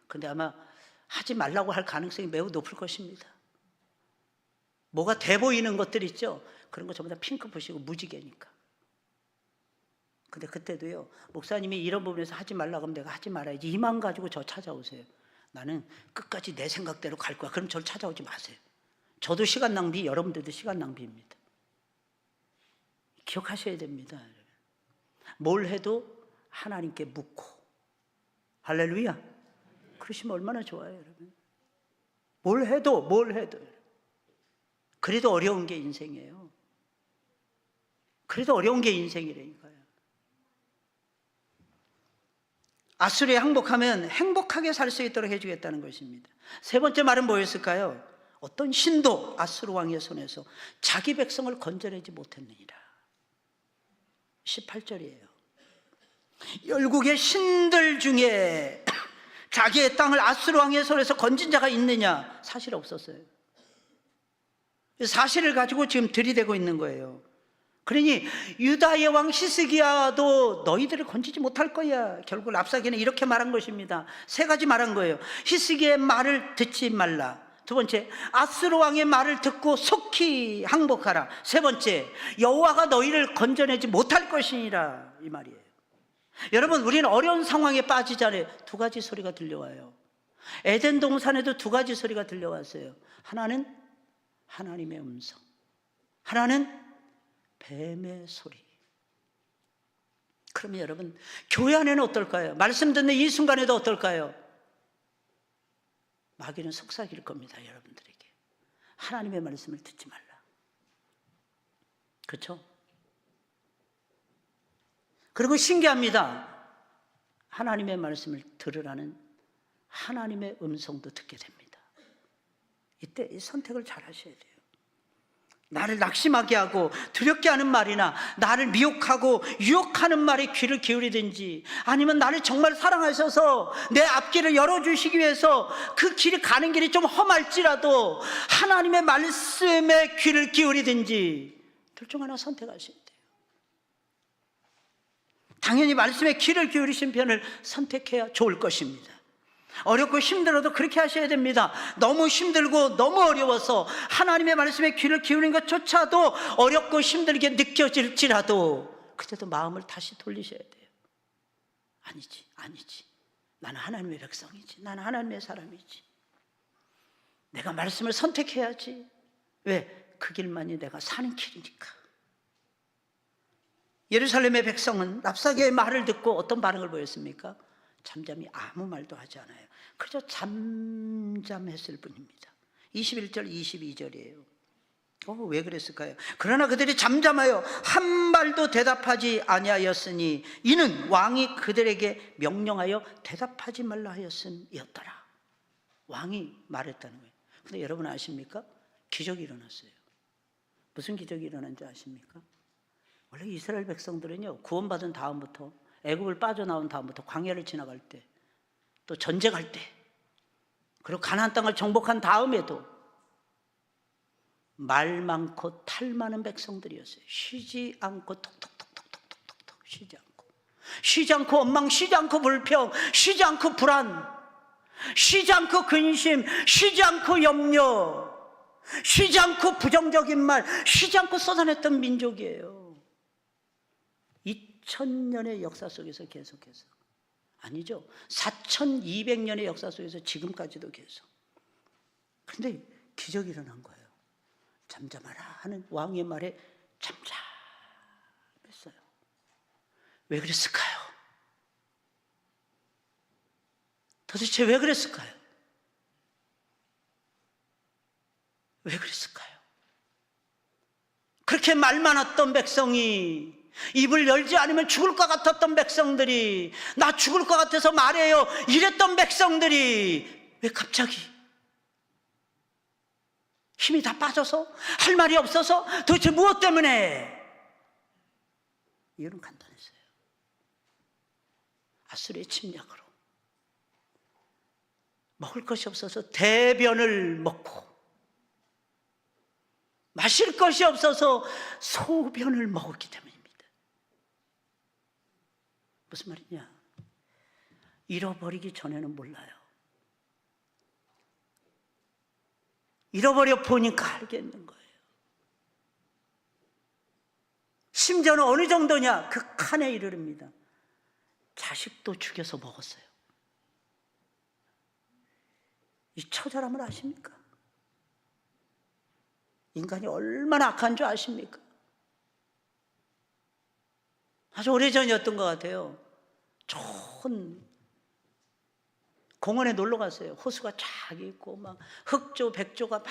Speaker 1: 근데 아마 하지 말라고 할 가능성이 매우 높을 것입니다. 뭐가 돼 보이는 것들 있죠? 그런 거 전부 다 핑크 푸시고 무지개니까. 근데 그때도요, 목사님이 이런 부분에서 하지 말라고 하면 내가 하지 말아야지, 이 마음 가지고 저 찾아오세요. 나는 끝까지 내 생각대로 갈 거야. 그럼 저를 찾아오지 마세요. 저도 시간 낭비, 여러분들도 시간 낭비입니다. 기억하셔야 됩니다. 뭘 해도 하나님께 묻고. 할렐루야. 그러시면 얼마나 좋아요, 여러분. 뭘 해도 그래도 어려운 게 인생이에요. 그래도 어려운 게 인생이라니까요. 아수르에 항복하면 행복하게 살 수 있도록 해주겠다는 것입니다. 세 번째 말은 뭐였을까요? 어떤 신도 아수르 왕의 손에서 자기 백성을 건져내지 못했느니라. 18절이에요. 열국의 신들 중에 자기의 땅을 아수르 왕의 손에서 건진 자가 있느냐? 사실 없었어요. 사실을 가지고 지금 들이대고 있는 거예요. 그러니 유다의 왕 히스기야도 너희들을 건지지 못할 거야. 결국 랍사게는 이렇게 말한 것입니다. 세 가지 말한 거예요. 히스기야의 말을 듣지 말라. 두 번째, 아수르 왕의 말을 듣고 속히 항복하라. 세 번째, 여호와가 너희를 건져내지 못할 것이니라. 이 말이에요. 여러분, 우리는 어려운 상황에 빠지자니 두 가지 소리가 들려와요. 에덴 동산에도 두 가지 소리가 들려왔어요. 하나는 하나님의 음성, 하나는 뱀의 소리. 그러면 여러분, 교회 안에는 어떨까요? 말씀 듣는 이 순간에도 어떨까요? 마귀는 속삭일 겁니다, 여러분들에게. 하나님의 말씀을 듣지 말라. 그렇죠? 그리고 신기합니다. 하나님의 말씀을 들으라는 하나님의 음성도 듣게 됩니다. 이때 이 선택을 잘 하셔야 돼요. 나를 낙심하게 하고 두렵게 하는 말이나 나를 미혹하고 유혹하는 말에 귀를 기울이든지, 아니면 나를 정말 사랑하셔서 내 앞길을 열어주시기 위해서 그 길이 가는 길이 좀 험할지라도 하나님의 말씀에 귀를 기울이든지, 둘 중 하나 선택하셔야 돼요. 당연히 말씀에 귀를 기울이신 편을 선택해야 좋을 것입니다. 어렵고 힘들어도 그렇게 하셔야 됩니다. 너무 힘들고 너무 어려워서 하나님의 말씀에 귀를 기울인 것조차도 어렵고 힘들게 느껴질지라도 그때도 마음을 다시 돌리셔야 돼요. 아니지. 나는 하나님의 백성이지. 나는 하나님의 사람이지. 내가 말씀을 선택해야지. 왜? 그 길만이 내가 사는 길이니까. 예루살렘의 백성은 랍사게의 말을 듣고 어떤 반응을 보였습니까? 잠잠히 아무 말도 하지 않아요. 그저 잠잠했을 뿐입니다. 21절 22절이에요. 왜 그랬을까요? 그러나 그들이 잠잠하여 한 말도 대답하지 아니하였으니 이는 왕이 그들에게 명령하여 대답하지 말라 하였음이었더라. 왕이 말했다는 거예요. 근데 여러분 아십니까? 기적이 일어났어요. 무슨 기적이 일어난 줄 아십니까? 원래 이스라엘 백성들은요, 구원받은 다음부터, 애굽을 빠져나온 다음부터 광야를 지나갈 때, 또 전쟁할 때, 그리고 가나안 땅을 정복한 다음에도 말 많고 탈 많은 백성들이었어요. 쉬지 않고 톡톡톡톡톡톡톡 쉬지 않고 원망, 쉬지 않고 불평, 쉬지 않고 불안, 쉬지 않고 근심, 쉬지 않고 염려, 쉬지 않고 부정적인 말, 쉬지 않고 쏟아냈던 민족이에요. 2000년의 역사 속에서 계속해서, 아니죠, 4200년의 역사 속에서 지금까지도 계속. 그런데 기적이 일어난 거예요. 잠잠하라 하는 왕의 말에 잠잠했어요. 왜 그랬을까요? 도대체 왜 그랬을까요? 왜 그랬을까요? 그렇게 말 많았던 백성이, 입을 열지 않으면 죽을 것 같았던 백성들이, 나 죽을 것 같아서 말해요 이랬던 백성들이 왜 갑자기 힘이 다 빠져서 할 말이 없어서, 도대체 무엇 때문에? 이유는 간단했어요. 아수르의 침략으로 먹을 것이 없어서 대변을 먹고, 마실 것이 없어서 소변을 먹었기 때문입니다. 무슨 말이냐? 잃어버리기 전에는 몰라요. 잃어버려 보니까 알겠는 거예요. 심지어는 어느 정도냐? 극한에 이르릅니다. 자식도 죽여서 먹었어요. 이 처절함을 아십니까? 인간이 얼마나 악한 줄 아십니까? 아주 오래전이었던 것 같아요. 좋은 공원에 놀러 갔어요. 호수가 쫙 있고 막 흑조 백조가 막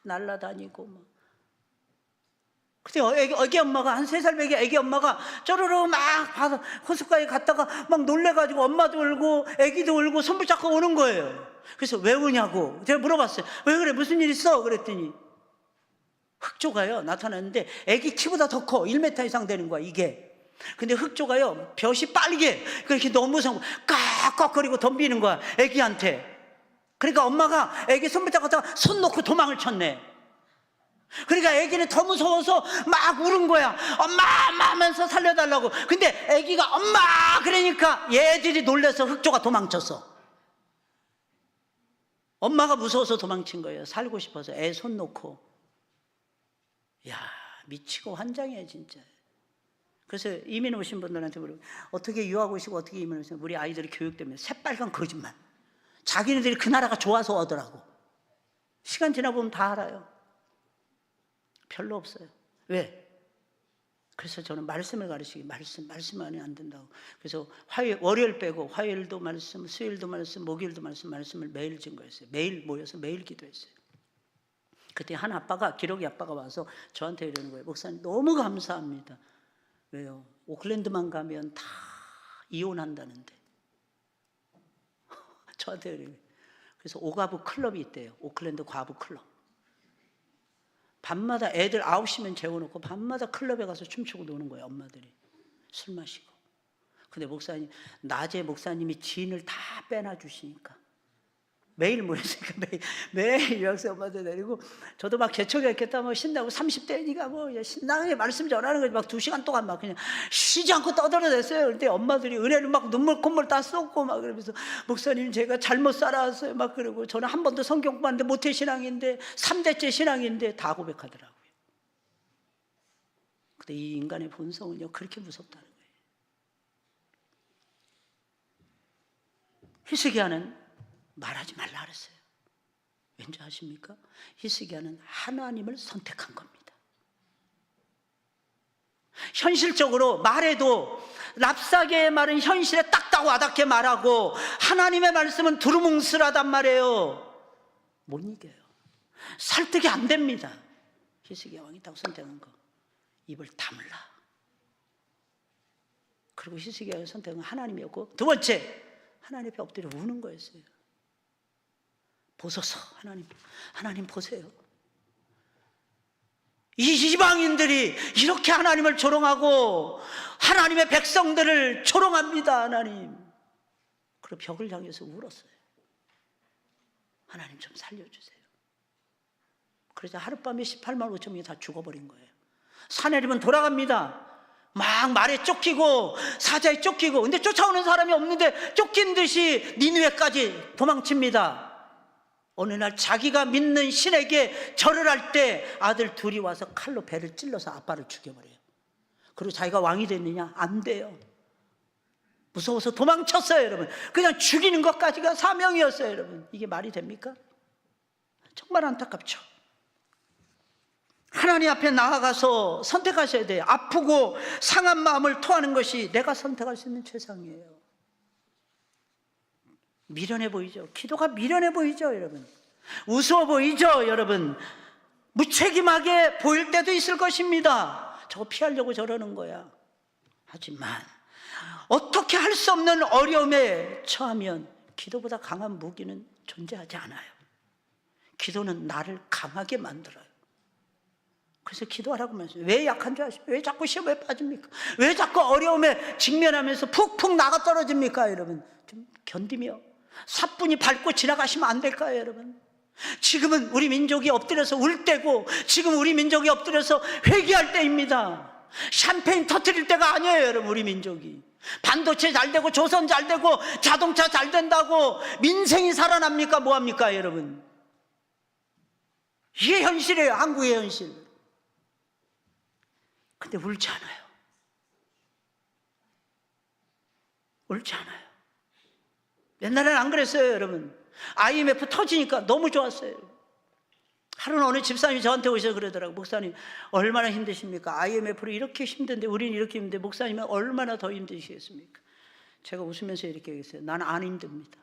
Speaker 1: 날아다니고 막. 근데 애기 엄마가, 한 3살 배기 애기 엄마가 쪼르르 막 봐서 호숫가에 갔다가 막 놀래가지고 엄마도 울고 애기도 울고 손 붙잡고 오는 거예요. 그래서 왜 우냐고 제가 물어봤어요. 왜 그래? 무슨 일 있어? 그랬더니 흑조가요 나타났는데 애기 키보다 더 커. 1m 이상 되는 거야 이게. 근데 흑조가요 벼시 빨개. 그렇게 너무 무서워. 깍깍거리고 덤비는 거야 애기한테. 그러니까 엄마가 애기 손 붙잡다가 손 놓고 도망을 쳤네. 그러니까 애기는 더 무서워서 막 우는 거야. 엄마 엄마 하면서 살려달라고. 근데 애기가 엄마 그러니까 얘들이 놀래서 흑조가 도망쳤어. 엄마가 무서워서 도망친 거예요. 살고 싶어서 애 손 놓고. 야, 미치고 환장해 진짜. 그래서 이민 오신 분들한테 물어요. 어떻게 유학 오시고 어떻게 이민 오시고. 우리 아이들이 교육 때문에 새빨간 거짓말. 자기네들이 그 나라가 좋아서 오더라고. 시간 지나보면 다 알아요. 별로 없어요. 왜? 그래서 저는 말씀을 가르치기, 말씀만이 안 된다고. 그래서 월요일 빼고 화요일도 말씀, 수요일도 말씀, 목요일도 말씀을 매일 증거했어요. 매일 모여서 매일 기도했어요. 그때 한 아빠가, 기록이 아빠가 와서 저한테 이러는 거예요. 목사님 너무 감사합니다. 왜요? 오클랜드만 가면 다 이혼한다는데. 저한테 그래요. 그래서 오가부 클럽이 있대요. 오클랜드 과부 클럽. 밤마다 애들 9시면 재워놓고 밤마다 클럽에 가서 춤추고 노는 거예요. 엄마들이 술 마시고. 근데 목사님, 낮에 목사님이 진을 다 빼놔 주시니까 매일 모였으니까 매일 유학생 엄마들 데리고, 저도 막 개척했겠다 뭐 신나고 30대니까 뭐 신나게 말씀 전하는 거지. 막 2시간 동안 막 그냥 쉬지 않고 떠들어댔어요. 그때 엄마들이 은혜를 막 눈물 콧물 다 쏟고 막 그러면서, 목사님 제가 잘못 살아왔어요 막 그러고, 저는 한 번도 성경 공부하는데 모태신앙인데 3대째 신앙인데 다 고백하더라고요. 근데 이 인간의 본성은요 그렇게 무섭다는 거예요. 히스기야는 말하지 말라 그랬어요. 왠지 아십니까? 히스기야는 하나님을 선택한 겁니다. 현실적으로 말해도 랍사게의 말은 현실에 딱딱 와닿게 말하고 하나님의 말씀은 두루뭉술하단 말이에요. 못 이겨요. 설득이 안 됩니다. 히스기야 왕이 딱 선택한 거, 입을 다물라. 그리고 히스기야의 선택은 하나님이었고, 두 번째, 하나님 앞에 엎드려 우는 거였어요. 보소서, 하나님 보세요. 이 이방인들이 이렇게 하나님을 조롱하고 하나님의 백성들을 조롱합니다. 하나님. 그리고 벽을 향해서 울었어요. 하나님 좀 살려주세요. 그래서 하룻밤에 18만 5천 명이 다 죽어버린 거예요. 사내림은 돌아갑니다. 막 말에 쫓기고 사자에 쫓기고, 근데 쫓아오는 사람이 없는데 쫓긴 듯이 니느웨까지 도망칩니다. 어느 날 자기가 믿는 신에게 절을 할 때 아들 둘이 와서 칼로 배를 찔러서 아빠를 죽여버려요. 그리고 자기가 왕이 됐느냐? 안 돼요. 무서워서 도망쳤어요. 여러분, 그냥 죽이는 것까지가 사명이었어요. 여러분, 이게 말이 됩니까? 정말 안타깝죠. 하나님 앞에 나아가서 선택하셔야 돼요. 아프고 상한 마음을 토하는 것이 내가 선택할 수 있는 최상이에요. 미련해 보이죠? 기도가 미련해 보이죠, 여러분? 우스워 보이죠, 여러분? 무책임하게 보일 때도 있을 것입니다. 저거 피하려고 저러는 거야. 하지만 어떻게 할 수 없는 어려움에 처하면 기도보다 강한 무기는 존재하지 않아요. 기도는 나를 강하게 만들어요. 그래서 기도하라고 말씀해요. 왜 약한 줄 아십니까? 왜 자꾸 시험에 빠집니까? 왜 자꾸 어려움에 직면하면서 푹푹 나가 떨어집니까? 여러분, 좀 견디며 사뿐히 밟고 지나가시면 안 될까요, 여러분? 지금은 우리 민족이 엎드려서 울 때고, 지금 우리 민족이 엎드려서 회개할 때입니다. 샴페인 터뜨릴 때가 아니에요, 여러분. 우리 민족이 반도체 잘 되고 조선 잘 되고 자동차 잘 된다고 민생이 살아납니까? 뭐합니까, 여러분? 이게 현실이에요, 한국의 현실. 근데 울지 않아요. 울지 않아요. 옛날에는 안 그랬어요, 여러분. IMF 터지니까 너무 좋았어요. 하루는 어느 집사님이 저한테 오셔서 그러더라고요. 목사님, 얼마나 힘드십니까? IMF로 이렇게 힘든데, 우리는 이렇게 힘든데 목사님은 얼마나 더 힘드시겠습니까? 제가 웃으면서 이렇게 얘기했어요. 나는 안 힘듭니다.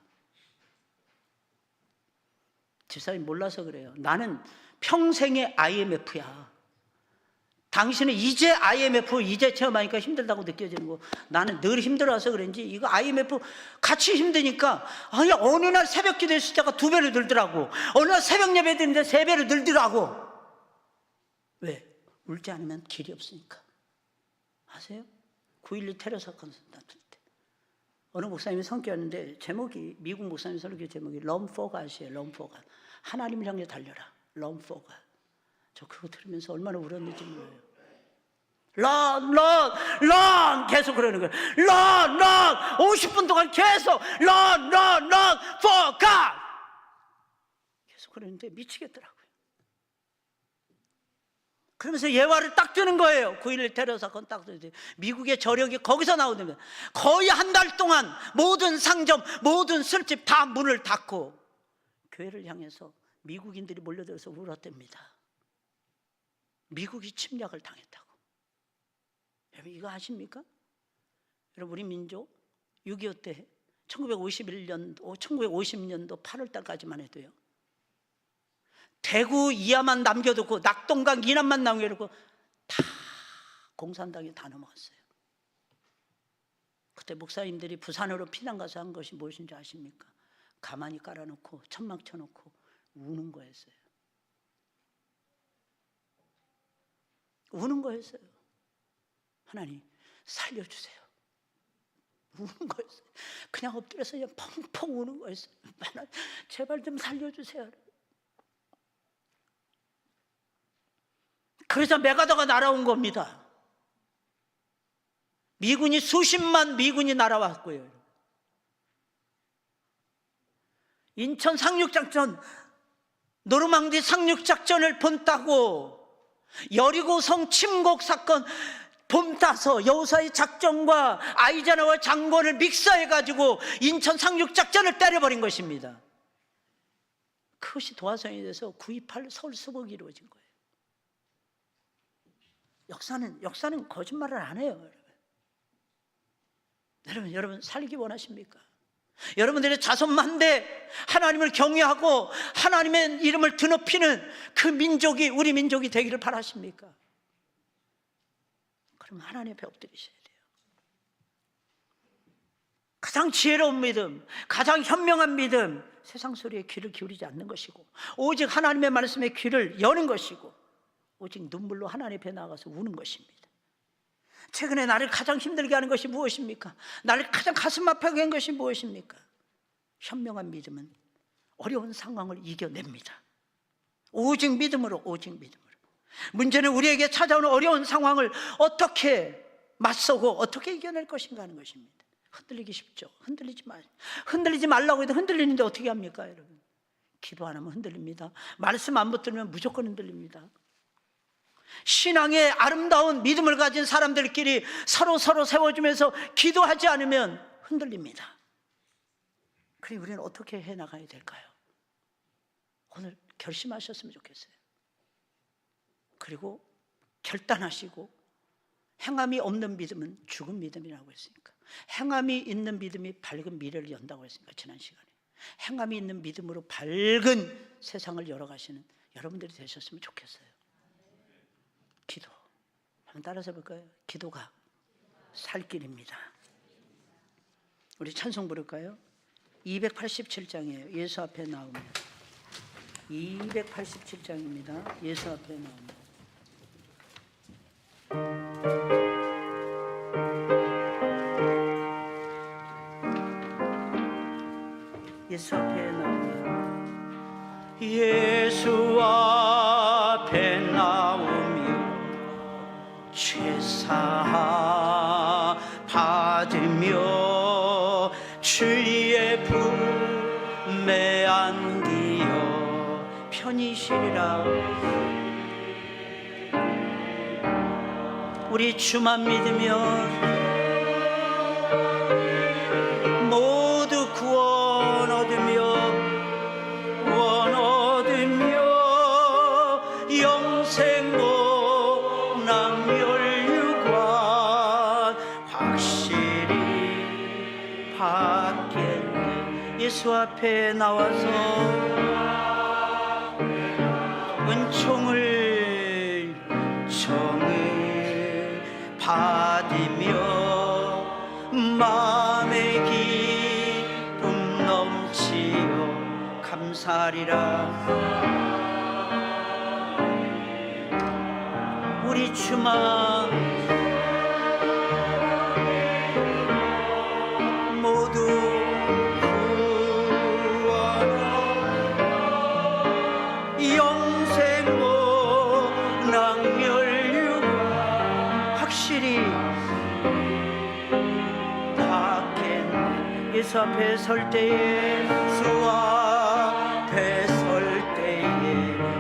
Speaker 1: 집사님 몰라서 그래요. 나는 평생의 IMF야. 당신은 이제 IMF 이제 체험하니까 힘들다고 느껴지는 거, 나는 늘 힘들어서 그런지 이거 IMF 같이 힘드니까, 아니 어느 날 새벽 기도의 숫자가 2배로 늘더라고. 어느 날 새벽 예배 드리는데 3배로 늘더라고. 왜? 울지 않으면 길이 없으니까. 아세요? 9.12 테러 사건 다툴 때 어느 목사님이 선교였는데 제목이, 미국 목사님 설교 제목이 Run for God이에요. Run for God. 하나님을 향해 달려라. Run for God. 저 그거 들으면서 얼마나 울었는지 몰라요. Run, run, run 계속 그러는 거예요. Run, run 50분 동안 계속 Run, run, run for God 계속 그러는데 미치겠더라고요. 그러면서 예화를 딱 드는 거예요. 9.11 테러 사건 딱 드는데 미국의 저력이 거기서 나오는 거예요. 거의 한 달 동안 모든 상점, 모든 술집 다 문을 닫고 교회를 향해서 미국인들이 몰려들어서 울었답니다. 미국이 침략을 당했다고. 여러분 이거 아십니까? 여러분 우리 민족 6.25 때 1951년도 1950년도 8월 달까지만 해도요, 대구 이하만 남겨두고 낙동강 이남만 남겨두고 다 공산당이 다 넘어갔어요. 그때 목사님들이 부산으로 피난 가서 한 것이 무엇인지 아십니까? 가만히 깔아놓고 천막 쳐놓고 우는 거였어요. 우는 거였어요. 하나님 살려주세요. 우는 거였어요. 그냥 엎드려서 그냥 펑펑 우는 거였어요. 하나님 제발 좀 살려주세요. 그래서 메가더가 날아온 겁니다. 미군이 수십만 미군이 날아왔고요. 인천 상륙작전, 노르망디 상륙작전을 본따고 여리고성 침공 사건 본따서 여우사의 작전과 아이젠하워 장관을 믹서해가지고 인천 상륙작전을 때려버린 것입니다. 그것이 도화성이 돼서 9.28 서울 수복이 이루어진 거예요. 역사는 거짓말을 안 해요. 여러분 살기 원하십니까? 여러분들의 자손만대 하나님을 경외하고 하나님의 이름을 드높이는 그 민족이 우리 민족이 되기를 바라십니까? 그럼 하나님 앞에 엎드리셔야 돼요. 가장 지혜로운 믿음, 가장 현명한 믿음, 세상 소리에 귀를 기울이지 않는 것이고 오직 하나님의 말씀에 귀를 여는 것이고 오직 눈물로 하나님 앞에 나가서 우는 것입니다. 최근에 나를 가장 힘들게 하는 것이 무엇입니까? 나를 가장 가슴 아프게 한 것이 무엇입니까? 현명한 믿음은 어려운 상황을 이겨냅니다. 오직 믿음으로, 오직 믿음으로. 문제는 우리에게 찾아오는 어려운 상황을 어떻게 맞서고 어떻게 이겨낼 것인가 하는 것입니다. 흔들리기 쉽죠. 흔들리지 말라고 해도 흔들리는데 어떻게 합니까, 여러분? 기도 안 하면 흔들립니다. 말씀 안 붙들면 무조건 흔들립니다. 신앙의 아름다운 믿음을 가진 사람들끼리 서로 세워주면서 기도하지 않으면 흔들립니다. 그리고 우리는 어떻게 해나가야 될까요? 오늘 결심하셨으면 좋겠어요. 그리고 결단하시고, 행함이 없는 믿음은 죽은 믿음이라고 했으니까, 행함이 있는 믿음이 밝은 미래를 연다고 했으니까, 지난 시간에 행함이 있는 믿음으로 밝은 세상을 열어가시는 여러분들이 되셨으면 좋겠어요. 기도 한번 따라서 볼까요? 기도가 살 길입니다. 우리 찬송 부를까요? 287장이에요. 예수 앞에 나오면 287장입니다. 예수 앞에 나오면 예수 앞에 나오면 예수 앞에 나오면 죄사 받으며 주의 품에 안기어 편히 쉬리라. 우리 주만 믿으면 모두 구원 얻으며 영생 예수 앞에 나와서 은총을 정을 받으며 마음의 기쁨 넘치어 감사하리라. 우리 주만 예수 앞에 설 때에 주 앞에 설 때에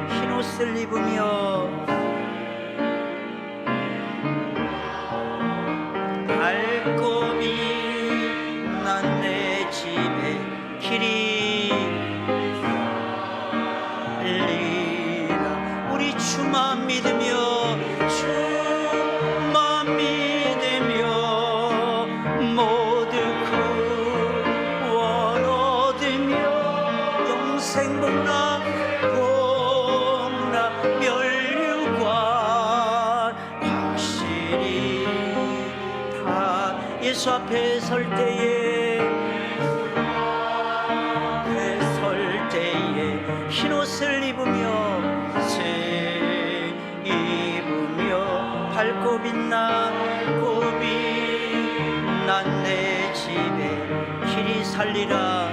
Speaker 1: 흰옷을 입으며 밝고 빛난 내 집에 길이 리라. 우리 주만 믿으며 주만 믿으며 행복나 복나 멸류관 확실히 다 예수 앞에 설 때에 흰옷을 입으며 밝고 빛난 내 집에 길이 살리라.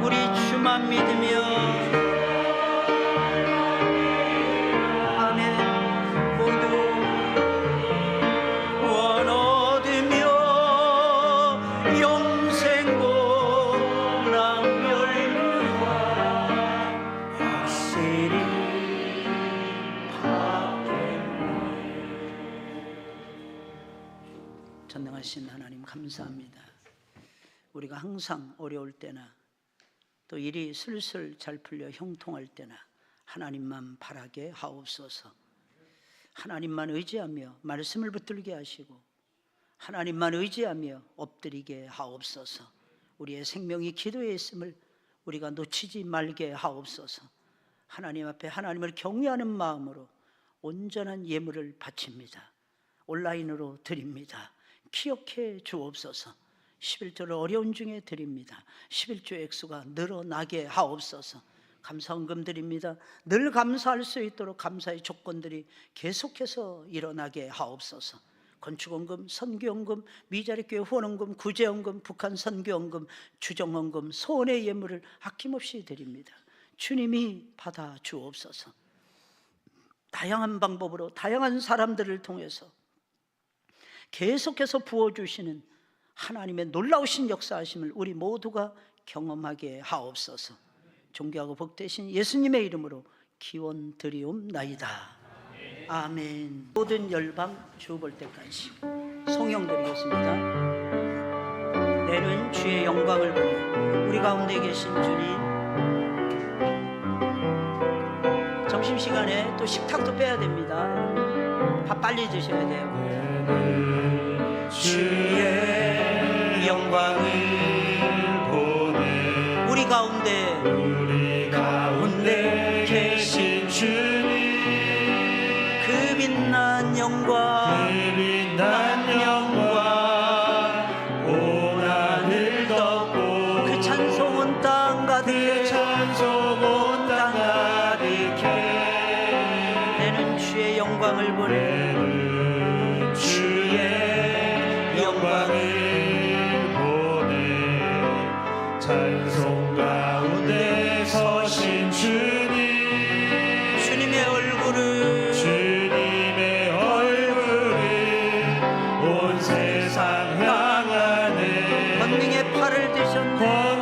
Speaker 1: 우리 주만 믿으며 아멘. 모두 원 얻으며 영생 복락 멸류관 확실히 전능하신 하나님 감사합니다. 우리가 항상 어려울 때나 또 일이 슬슬 잘 풀려 형통할 때나 하나님만 바라게 하옵소서. 하나님만 의지하며 말씀을 붙들게 하시고 하나님만 의지하며 엎드리게 하옵소서. 우리의 생명이 기도에 있음을 우리가 놓치지 말게 하옵소서. 하나님 앞에 하나님을 경외하는 마음으로 온전한 예물을 바칩니다. 온라인으로 드립니다. 기억해 주옵소서. 11조를 어려운 중에 드립니다. 11조 액수가 늘어나게 하옵소서. 감사헌금 드립니다. 늘 감사할 수 있도록 감사의 조건들이 계속해서 일어나게 하옵소서. 건축헌금, 선교헌금, 미자리교회 후원헌금, 구제헌금, 북한 선교헌금, 주정헌금, 소원의 예물을 아낌없이 드립니다. 주님이 받아 주옵소서. 다양한 방법으로 다양한 사람들을 통해서 계속해서 부어주시는 하나님의 놀라우신 역사하심을 우리 모두가 경험하게 하옵소서. 존귀하고 복되신 예수님의 이름으로 기원 드리옵나이다. 아멘. 모든 열방 주 볼 때까지 송영 드리겠습니다. 내는 주의 영광을 보니 우리 가운데 계신 주님, 점심시간에 또 식탁도 빼야 됩니다. 밥 빨리 드셔야 돼요. 주의 영광을 보내 우리 가운데 계신 주님, 그 빛난 영광 온 하늘 덮고 그 찬송 온 땅 가득해 내는 주의 영광을 보내
Speaker 2: 찬송 가운데 서신 주님의 얼굴을 온 세상 향하네.
Speaker 1: 권능의 팔을 드셨네.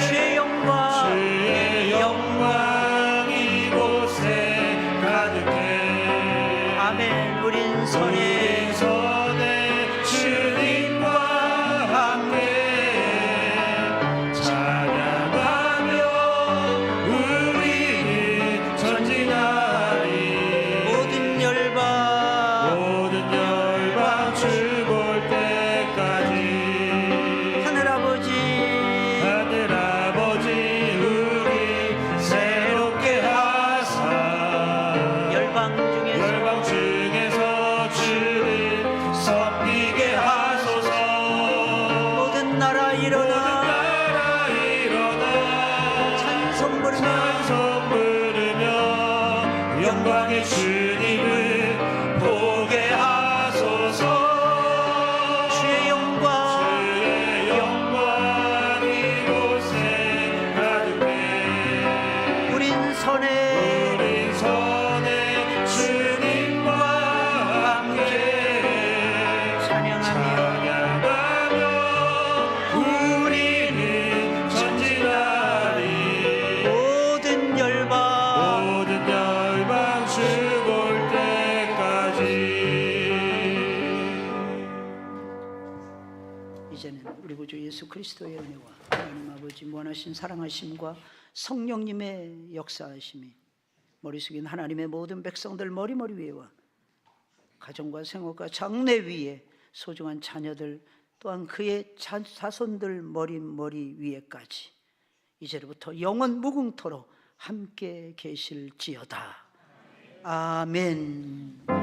Speaker 1: 주의 영광 이곳에 가득해. 아멘. 우린 선에
Speaker 2: 영광의 주님을 보게 하소서.
Speaker 1: 주의 영광
Speaker 2: 이곳에 가득해.
Speaker 1: 우린 선에
Speaker 2: 주님과 함께 찬양하며 우리는 전진하리.
Speaker 1: 모든 열방
Speaker 2: 볼 때까지.
Speaker 1: 이제는 우리 구주 예수 그리스도의 은혜와 하나님 아버지 무한하신 사랑하심과 성령님의 역사하심이 머리 숙인 하나님의 모든 백성들 머리 위에와 가정과 생업과 장래 위에 소중한 자녀들 또한 그의 자손들 머리 위에까지 이제부터 영원 무궁토록 함께 계실지어다. 아멘.